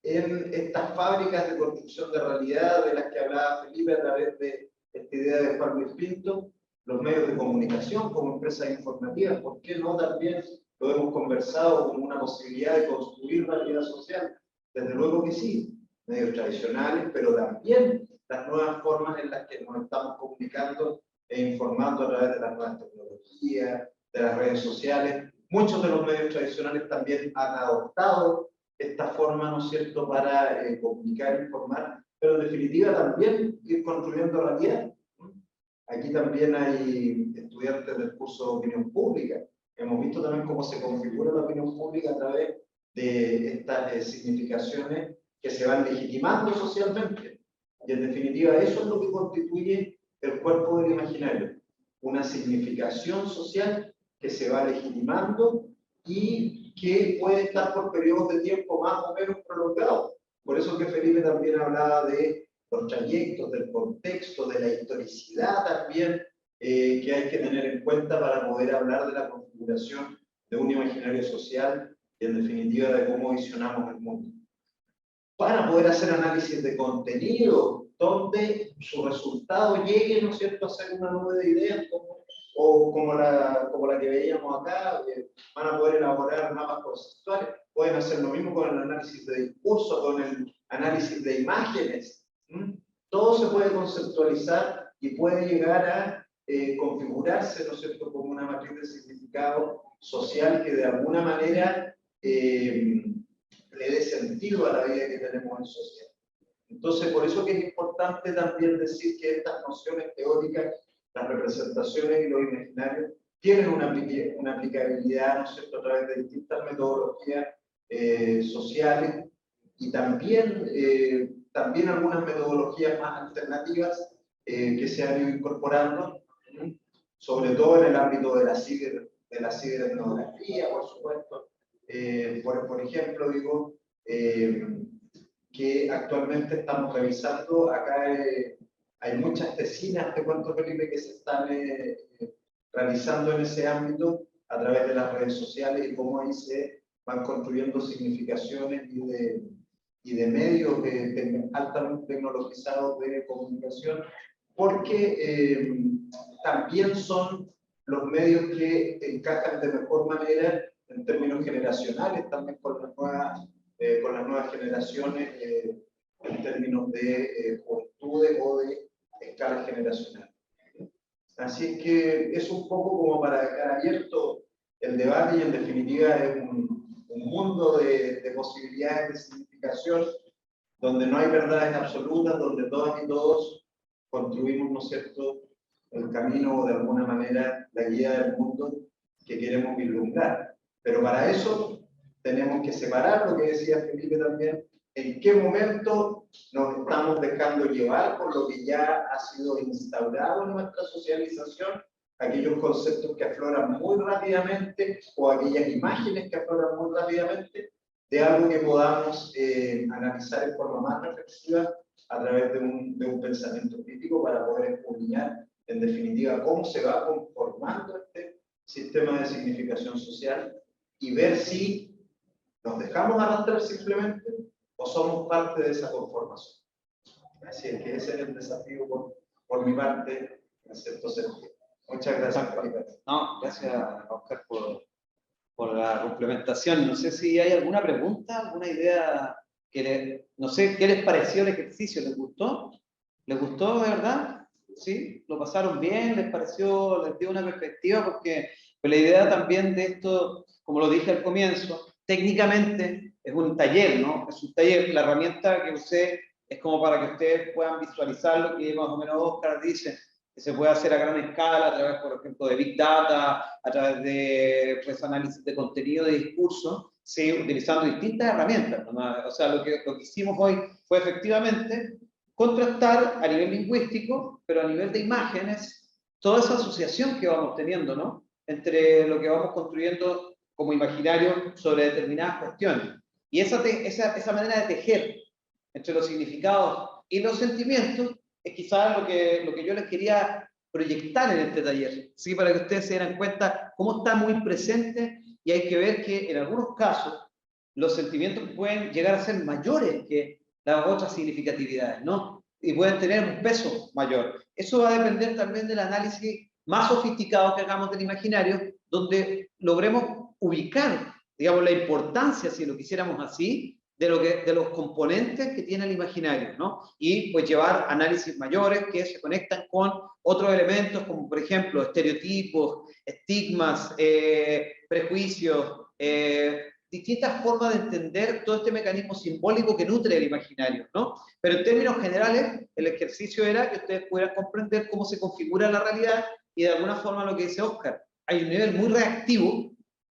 en estas fábricas de construcción de realidad de las que hablaba Felipe a través de esta idea de Juan Luis Pinto, los medios de comunicación como empresas informativas. ¿Por qué no también lo hemos conversado como una posibilidad de construir realidad social? Desde luego que sí, medios tradicionales, pero también las nuevas formas en las que nos estamos comunicando e informando a través de las nuevas tecnologías, de las redes sociales. Muchos de los medios tradicionales también han adoptado esta forma, ¿no es cierto?, para comunicar e informar, pero en definitiva también ir construyendo realidad. Aquí también hay estudiantes del curso de opinión pública. Hemos visto también cómo se configura la opinión pública a través de estas significaciones que se van legitimando socialmente. Y en definitiva eso es lo que constituye el cuerpo del imaginario. Una significación social que se va legitimando y que puede estar por periodos de tiempo más o menos prolongados. Por eso que Felipe también hablaba de los trayectos, del contexto, de la historicidad también que hay que tener en cuenta para poder hablar de la configuración de un imaginario social y en definitiva de cómo visionamos el mundo. Para poder hacer análisis de contenido, donde su resultado llegue, ¿no es cierto?, a ser una nube de ideas, como la que veíamos acá, van a poder elaborar mapas conceptuales, pueden hacer lo mismo con el análisis de discurso, con el análisis de imágenes. Todo se puede conceptualizar y puede llegar a configurarse, ¿no es cierto?, como una matriz de significado social que de alguna manera le dé sentido a la vida que tenemos en sociedad. Entonces, por eso que es importante también decir que estas nociones teóricas, las representaciones y los imaginarios, tienen una aplicabilidad, ¿no es cierto?, a través de distintas metodologías sociales y también algunas metodologías más alternativas que se han ido incorporando, sobre todo en el ámbito de la psique de la ciberetnografía, por supuesto. Por ejemplo, digo, que actualmente estamos revisando, acá hay muchas tesinas, te cuento Felipe, que se están realizando en ese ámbito a través de las redes sociales y cómo ahí se van construyendo significaciones y de medios altamente tecnologizados de comunicación, porque también son los medios que encajan de mejor manera en términos generacionales, también con las nuevas generaciones, en términos de juventudes o de escala generacional. Así que es un poco como para dejar abierto el debate y en definitiva es un mundo de posibilidades de significación donde no hay verdades absolutas, donde todas y todos construimos, ¿no es cierto?, el camino o de alguna manera la guía del mundo que queremos vislumbrar. Pero para eso tenemos que separar lo que decía Felipe también, en qué momento nos estamos dejando llevar por lo que ya ha sido instaurado en nuestra socialización, aquellos conceptos que afloran muy rápidamente o aquellas imágenes que afloran muy rápidamente, de algo que podamos analizar en forma más reflexiva a través de un pensamiento crítico para poder escudriñar en definitiva cómo se va conformando este sistema de significación social y ver si nos dejamos arrastrar simplemente o somos parte de esa conformación. Así es que ese es el desafío por mi parte, en cierto sentido. Muchas gracias, Felipe. No, gracias, Oscar, por la complementación. No sé si hay alguna pregunta, alguna idea, no sé, ¿qué les pareció el ejercicio? ¿Les gustó? ¿Les gustó de verdad? ¿Sí? ¿Lo pasaron bien? ¿Les pareció, les dio una perspectiva? Porque pues, la idea también de esto, como lo dije al comienzo, técnicamente es un taller, ¿no? Es un taller, la herramienta que usé es como para que ustedes puedan visualizar lo que más o menos Oscar dice, que se puede hacer a gran escala a través, por ejemplo, de Big Data, a través de pues, análisis de contenido, de discurso, ¿sí? Utilizando distintas herramientas, ¿no? O sea, lo que hicimos hoy fue efectivamente contrastar a nivel lingüístico, pero a nivel de imágenes, toda esa asociación que vamos teniendo, ¿no? Entre lo que vamos construyendo como imaginario sobre determinadas cuestiones. Y esa manera de tejer entre los significados y los sentimientos es quizás lo que yo les quería proyectar en este taller, ¿sí? Para que ustedes se den cuenta cómo está muy presente y hay que ver que en algunos casos los sentimientos pueden llegar a ser mayores que las otras significatividades, ¿no? Y pueden tener un peso mayor. Eso va a depender también del análisis más sofisticado que hagamos del imaginario, donde logremos ubicar, digamos, la importancia, si lo quisiéramos así, de los componentes que tiene el imaginario, ¿no? Y pues llevar análisis mayores que se conectan con otros elementos, como por ejemplo estereotipos, estigmas, prejuicios, distintas formas de entender todo este mecanismo simbólico que nutre el imaginario, ¿no? Pero en términos generales, el ejercicio era que ustedes pudieran comprender cómo se configura la realidad y de alguna forma lo que dice Oscar, hay un nivel muy reactivo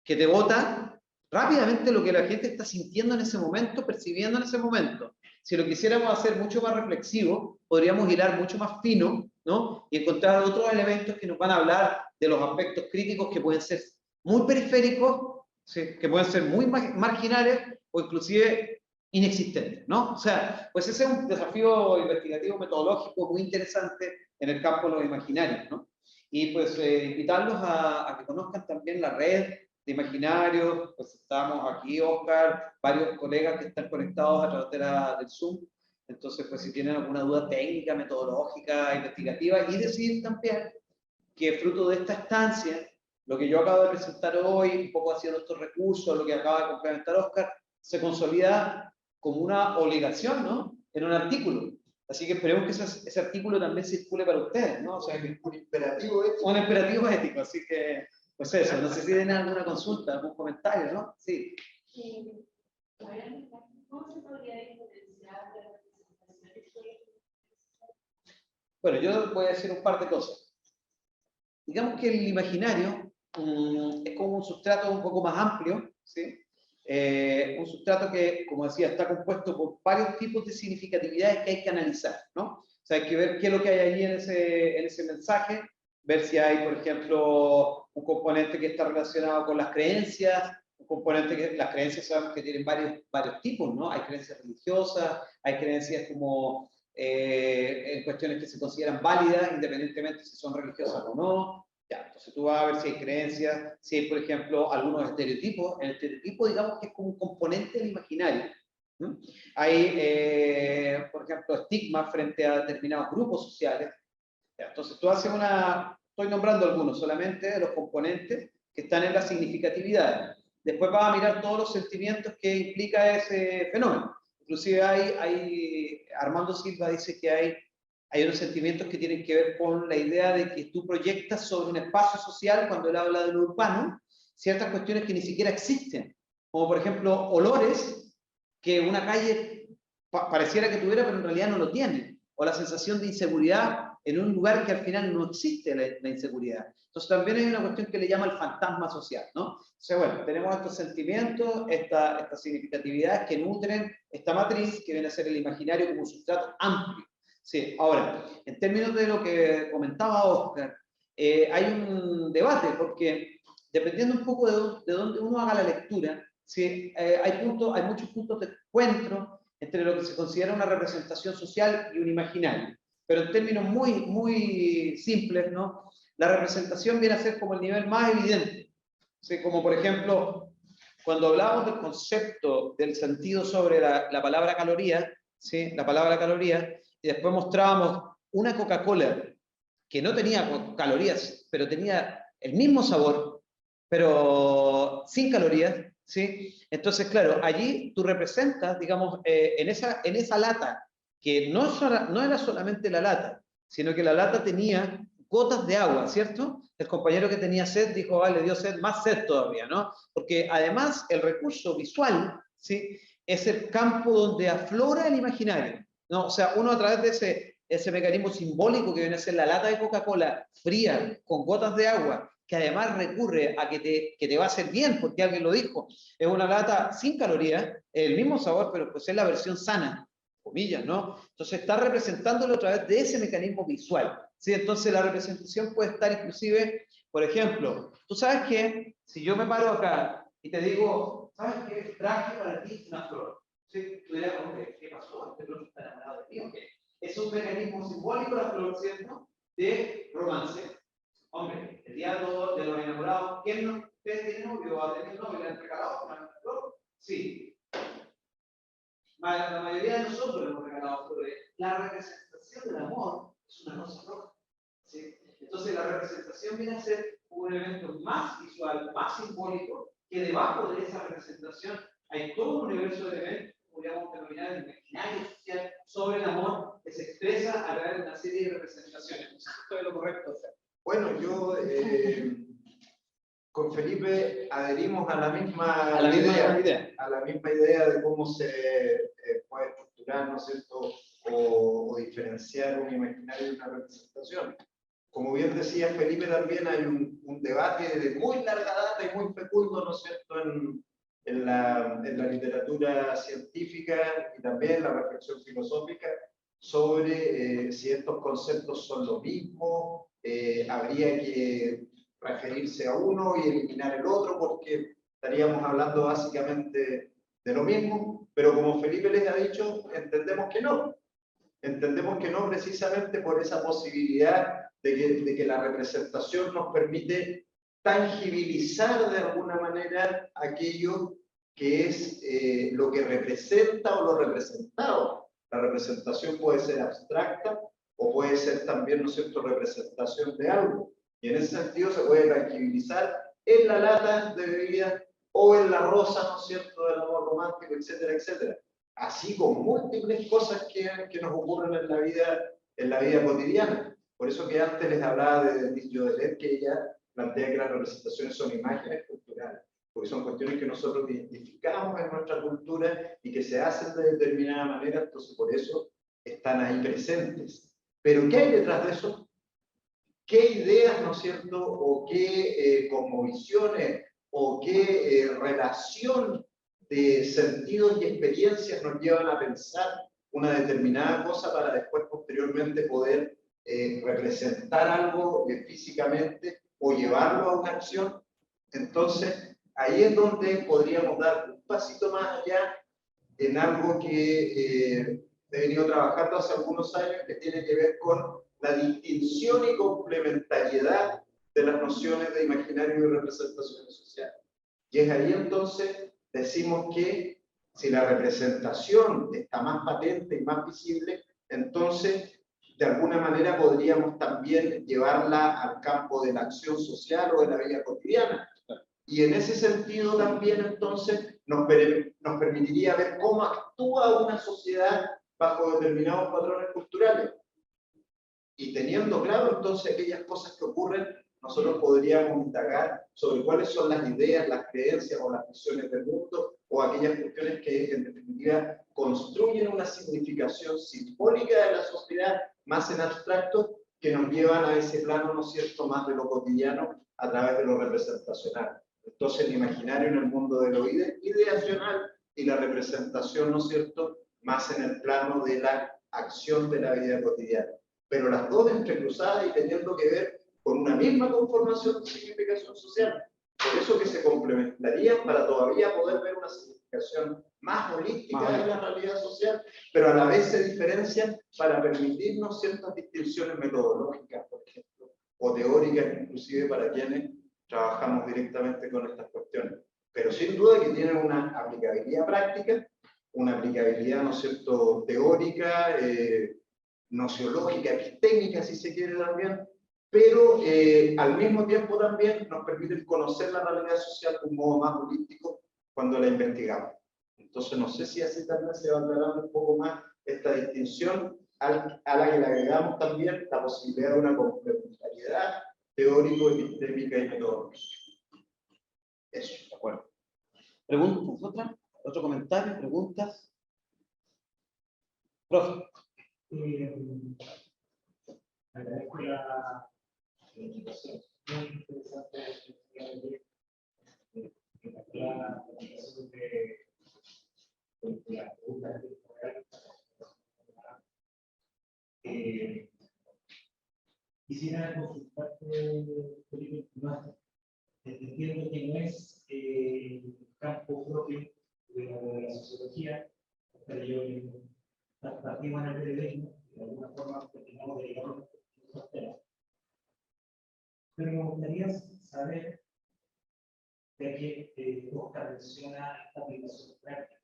que te bota rápidamente lo que la gente está sintiendo en ese momento, percibiendo en ese momento. Si lo quisiéramos hacer mucho más reflexivo, podríamos hilar mucho más fino, ¿no? Y encontrar otros elementos que nos van a hablar de los aspectos críticos que pueden ser muy periféricos, ¿sí? Que pueden ser muy marginales o inclusive inexistentes, ¿no? O sea, pues ese es un desafío investigativo metodológico muy interesante en el campo de los imaginarios, ¿no? Y pues invitarlos a que conozcan también la red de imaginarios, pues estamos aquí, Oscar, varios colegas que están conectados a través del Zoom, entonces pues si tienen alguna duda técnica, metodológica, investigativa, y decir también que fruto de esta estancia, lo que yo acabo de presentar hoy, un poco haciendo estos recursos, lo que acaba de complementar Oscar, se consolida como una obligación, ¿no? En un artículo. Así que esperemos que ese artículo también circule para ustedes, ¿no? O sea, que Un imperativo ético. un imperativo ético, así que pues eso, no sé si tienen alguna consulta, algún comentario, ¿no? Sí. ¿Cómo se podría diferenciar de la representación? Bueno, yo voy a decir un par de cosas. Digamos que el imaginario es como un sustrato un poco más amplio, ¿sí? Un sustrato que, como decía, está compuesto por varios tipos de significatividades que hay que analizar, ¿no? O sea, hay que ver qué es lo que hay ahí en ese mensaje, ver si hay, por ejemplo, un componente que está relacionado con las creencias, un componente que las creencias sabemos que tienen varios tipos, ¿no? Hay creencias religiosas, hay creencias como en cuestiones que se consideran válidas, independientemente si son religiosas o no. Ya, entonces tú vas a ver si hay creencias, si hay, por ejemplo, algunos estereotipos. El estereotipo, digamos que es como un componente del imaginario, ¿no? Hay, por ejemplo, estigmas frente a determinados grupos sociales. Ya, entonces tú haces estoy nombrando algunos solamente de los componentes que están en la significatividad. Después vas a mirar todos los sentimientos que implica ese fenómeno. Inclusive Armando Silva dice que hay unos sentimientos que tienen que ver con la idea de que tú proyectas sobre un espacio social, cuando él habla de lo urbano, ciertas cuestiones que ni siquiera existen, como por ejemplo olores que una calle pareciera que tuviera, pero en realidad no lo tiene, o la sensación de inseguridad en un lugar que al final no existe la inseguridad. Entonces también hay una cuestión que le llama el fantasma social, ¿no? O sea, bueno, tenemos estos sentimientos, estas significatividades que nutren esta matriz que viene a ser el imaginario como un sustrato amplio. Sí, ahora, en términos de lo que comentaba Oscar, hay un debate, porque dependiendo un poco de dónde uno haga la lectura, ¿sí? Hay muchos puntos de encuentro entre lo que se considera una representación social y un imaginario. Pero en términos muy simples, ¿no? La representación viene a ser como el nivel más evidente. ¿Sí? Como por ejemplo, cuando hablábamos del concepto del sentido sobre la palabra caloría, ¿sí? La palabra caloría, y después mostrábamos una Coca-Cola que no tenía calorías, pero tenía el mismo sabor, pero sin calorías, ¿sí? Entonces, claro, allí tú representas, digamos, en esa lata, que no era solamente la lata, sino que la lata tenía gotas de agua, ¿cierto? El compañero que tenía sed dijo, vale, le dio sed, más sed todavía, ¿no? Porque además el recurso visual, ¿sí? Es el campo donde aflora el imaginario, ¿no? O sea, uno a través de ese mecanismo simbólico que viene a ser la lata de Coca-Cola fría, con gotas de agua, que además recurre a que te va a hacer bien, porque alguien lo dijo, es una lata sin calorías, el mismo sabor, pero pues es la versión sana, comillas, ¿no? Entonces está representándolo a través de ese mecanismo visual, ¿sí? Entonces la representación puede estar inclusive, por ejemplo, tú sabes que si yo me paro acá y te digo, ¿sabes qué? Traje para ti una flor, ¿sí? Tú dirás, hombre, ¿qué pasó? Este flor está enamorado de mí, ¿ok? Es un mecanismo simbólico la flor, ¿cierto? De romance. Hombre, el día de los enamorados, ¿quién no? ¿Ustedes tienen novio o ha tenido novio? ¿Le han regalado una flor? Sí. La mayoría de nosotros le hemos regalado flores. La representación del amor es una rosa roja, ¿sí? Entonces la representación viene a ser un evento más visual, más simbólico, que debajo de esa representación hay todo un universo de eventos, podríamos denominar el imaginario social, sobre el amor que se expresa a través de una serie de representaciones. ¿Esto es lo correcto? Bueno, yo con Felipe adherimos a la misma idea de cómo se puede estructurar, ¿no es cierto?, o diferenciar un imaginario de una representación. Como bien decía Felipe, también hay un debate de muy larga data y muy fecundo, ¿no es cierto?, en la literatura científica y también la reflexión filosófica sobre si estos conceptos son lo mismo, habría que referirse a uno y eliminar el otro, porque estaríamos hablando básicamente de lo mismo, pero como Felipe les ha dicho, entendemos que no precisamente por esa posibilidad de que la representación nos permite tangibilizar de alguna manera aquello que es lo que representa o lo representado. La representación puede ser abstracta o puede ser también, ¿no es cierto?, representación de algo. Y en ese sentido se puede tangibilizar en la lata de bebida o en la rosa, ¿no es cierto?, del amor romántico, etcétera, etcétera. Así con múltiples cosas que nos ocurren en la vida cotidiana. Por eso que antes les hablaba de Diderot, que ella plantea que las representaciones son imágenes culturales, porque son cuestiones que nosotros identificamos en nuestra cultura y que se hacen de determinada manera, entonces por eso están ahí presentes. Pero ¿qué hay detrás de eso? ¿Qué ideas, ¿no es cierto?, o qué cosmovisiones, o qué relación de sentidos y experiencias nos llevan a pensar una determinada cosa para después, posteriormente, poder representar algo físicamente o llevarlo a una acción. Entonces, ahí es donde podríamos dar un pasito más allá en algo que he venido trabajando hace algunos años, que tiene que ver con la distinción y complementariedad de las nociones de imaginario y representaciones sociales. Y es ahí entonces, decimos que si la representación está más patente y más visible, entonces de alguna manera podríamos también llevarla al campo de la acción social o de la vida cotidiana. Y en ese sentido también entonces nos permitiría ver cómo actúa una sociedad bajo determinados patrones culturales. Y teniendo claro entonces aquellas cosas que ocurren, nosotros podríamos indagar sobre cuáles son las ideas, las creencias o las visiones del mundo, o aquellas cuestiones que en definitiva construyen una significación simbólica de la sociedad, más en abstracto, que nos llevan a ese plano, ¿no es cierto?, más de lo cotidiano a través de lo representacional. Entonces el imaginario en el mundo de lo ideacional y la representación, ¿no es cierto?, más en el plano de la acción de la vida cotidiana. Pero las dos entrecruzadas y teniendo que ver con una misma conformación de significación social. Por eso que se complementarían para todavía poder ver una significación más holística de la realidad social, pero a la vez se diferencian para permitirnos ciertas distinciones metodológicas, por ejemplo, o teóricas, inclusive para quienes trabajamos directamente con estas cuestiones. Pero sin duda que tienen una aplicabilidad práctica, una aplicabilidad, ¿no es cierto?, teórica, nociológica, epistémica, si se quiere también, pero al mismo tiempo también nos permite conocer la realidad social de un modo más holístico cuando la investigamos. Entonces, no sé si así también se va aclarando un poco más esta distinción, a la que le agregamos también la posibilidad de una complementariedad teórico, epistémica y metodológica. Eso. De acuerdo. ¿Preguntas? ¿Otro comentario? ¿Preguntas? Profe. Agradezco la invitación. Muy interesante la presentación de la pregunta temporal. Quisiera consultarte, Felipe, más, entiendo que no es el campo propio de la sociología, pero yo partimos en el periodismo, de alguna forma terminamos de llegar a estos temas. Pero me gustaría saber, ya que Oscar menciona esta aplicación práctica,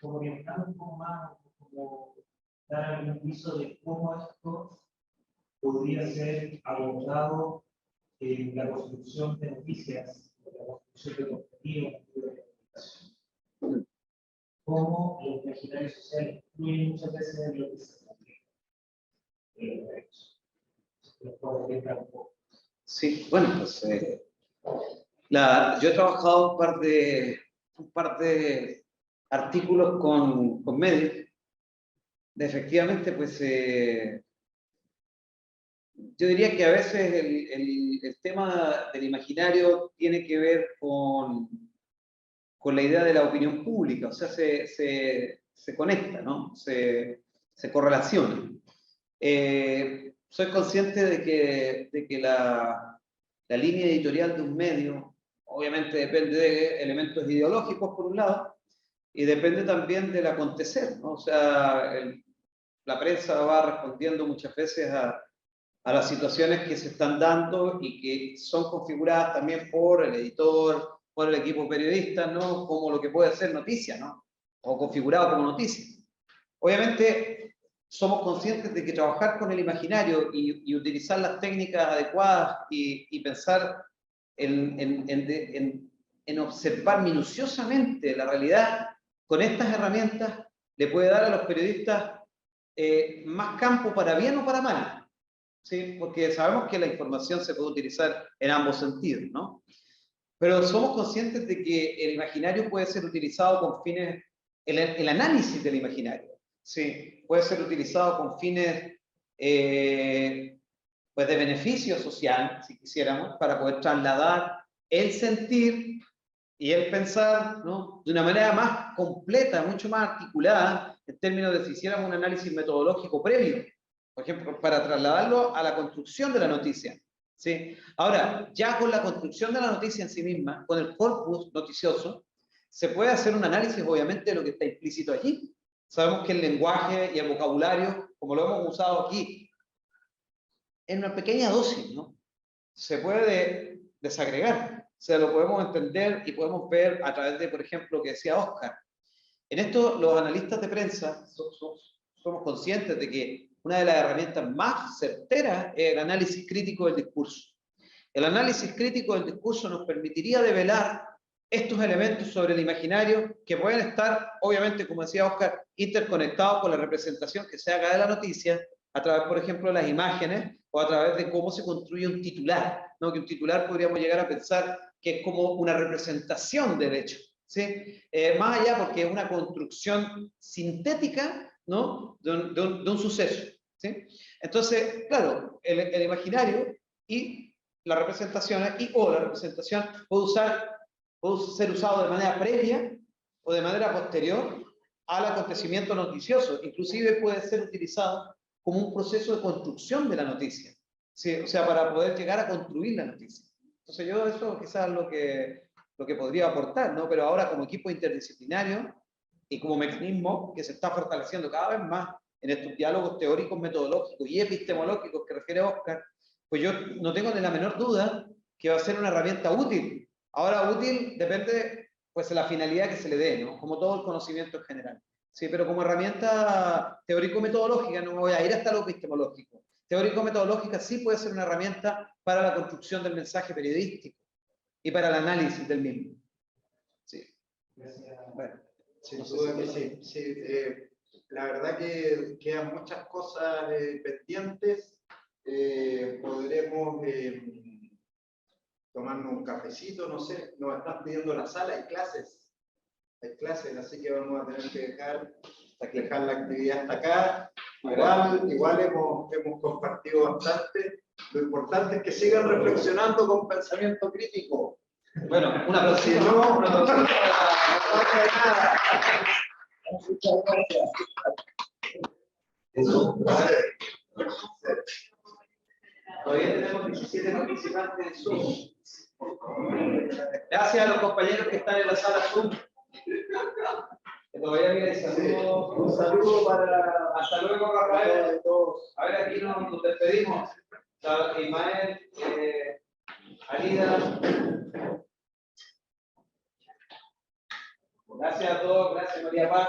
como orientar un poco más, como dar algún piso de cómo esto podría ser abordado en la construcción de noticias, en la construcción de contenido, de comunicación. Cómo el imaginario social influye muchas veces en lo que se Sí, bueno, pues yo he trabajado un par de artículos con medios. Efectivamente, pues yo diría que a veces el tema del imaginario tiene que ver con la idea de la opinión pública, o sea, se conecta, ¿no? Se correlaciona. Soy consciente de que la línea editorial de un medio obviamente depende de elementos ideológicos por un lado y depende también del acontecer, ¿no? O sea, la prensa va respondiendo muchas veces a las situaciones que se están dando y que son configuradas también por el editor, por el equipo periodista, ¿no? Como lo que puede ser noticia, ¿no? O configurado como noticia. Obviamente, somos conscientes de que trabajar con el imaginario y utilizar las técnicas adecuadas y pensar en observar minuciosamente la realidad con estas herramientas le puede dar a los periodistas más campo para bien o para mal. ¿Sí? Porque sabemos que la información se puede utilizar en ambos sentidos, ¿no? Pero somos conscientes de que el imaginario puede ser utilizado con fines, el análisis del imaginario, ¿sí? Puede ser utilizado con fines pues de beneficio social, si quisiéramos, para poder trasladar el sentir y el pensar, ¿no? De una manera más completa, mucho más articulada, en términos de si hiciéramos un análisis metodológico previo, por ejemplo, para trasladarlo a la construcción de la noticia. ¿Sí? Ahora, ya con la construcción de la noticia en sí misma, con el corpus noticioso, se puede hacer un análisis, obviamente, de lo que está implícito allí. Sabemos que el lenguaje y el vocabulario, como lo hemos usado aquí, en una pequeña dosis, ¿no? Se puede desagregar, o sea, lo podemos entender y podemos ver a través de, por ejemplo, lo que decía Oscar. En esto, los analistas de prensa somos conscientes de que una de las herramientas más certeras es el análisis crítico del discurso. El análisis crítico del discurso nos permitiría develar estos elementos sobre el imaginario que pueden estar, obviamente, como decía Oscar, interconectados con la representación que se haga de la noticia, a través, por ejemplo, de las imágenes o a través de cómo se construye un titular, ¿no? Que un titular podríamos llegar a pensar que es como una representación del hecho, ¿sí? Más allá porque es una construcción sintética, ¿no? de un suceso, ¿sí? Entonces, claro, el imaginario y las representaciones o la representación puede ser usado de manera previa o de manera posterior al acontecimiento noticioso. Inclusive puede ser utilizado como un proceso de construcción de la noticia, ¿sí? O sea, para poder llegar a construir la noticia. Entonces yo eso quizás lo que podría aportar, ¿no? Pero ahora como equipo interdisciplinario y como mecanismo que se está fortaleciendo cada vez más en estos diálogos teóricos, metodológicos y epistemológicos que refiere Oscar, pues yo no tengo ni la menor duda que va a ser una herramienta útil. Ahora, útil depende pues de la finalidad que se le dé, ¿no? Como todo el conocimiento en general. Sí, pero como herramienta teórico-metodológica no me voy a ir hasta lo epistemológico. Teórico-metodológica sí puede ser una herramienta para la construcción del mensaje periodístico y para el análisis del mismo. Sí. Bueno, Sin duda que sí. Sí, la verdad que quedan muchas cosas pendientes. Podremos tomarnos un cafecito, no sé, nos están pidiendo la sala, hay clases, así que vamos a tener que dejar la actividad hasta acá. Igual hemos compartido bastante. Lo importante es que sigan reflexionando con pensamiento crítico. bueno, una aplauso. Si no, no pasa nada. Muchas gracias. Todavía tenemos 17 participantes en Zoom. Gracias a los compañeros que están en la sala Zoom. Todavía mira, Un saludo para... hasta luego, Rafael. A ver, aquí nos despedimos. Ismael, Alida. Gracias a todos, gracias María Paz.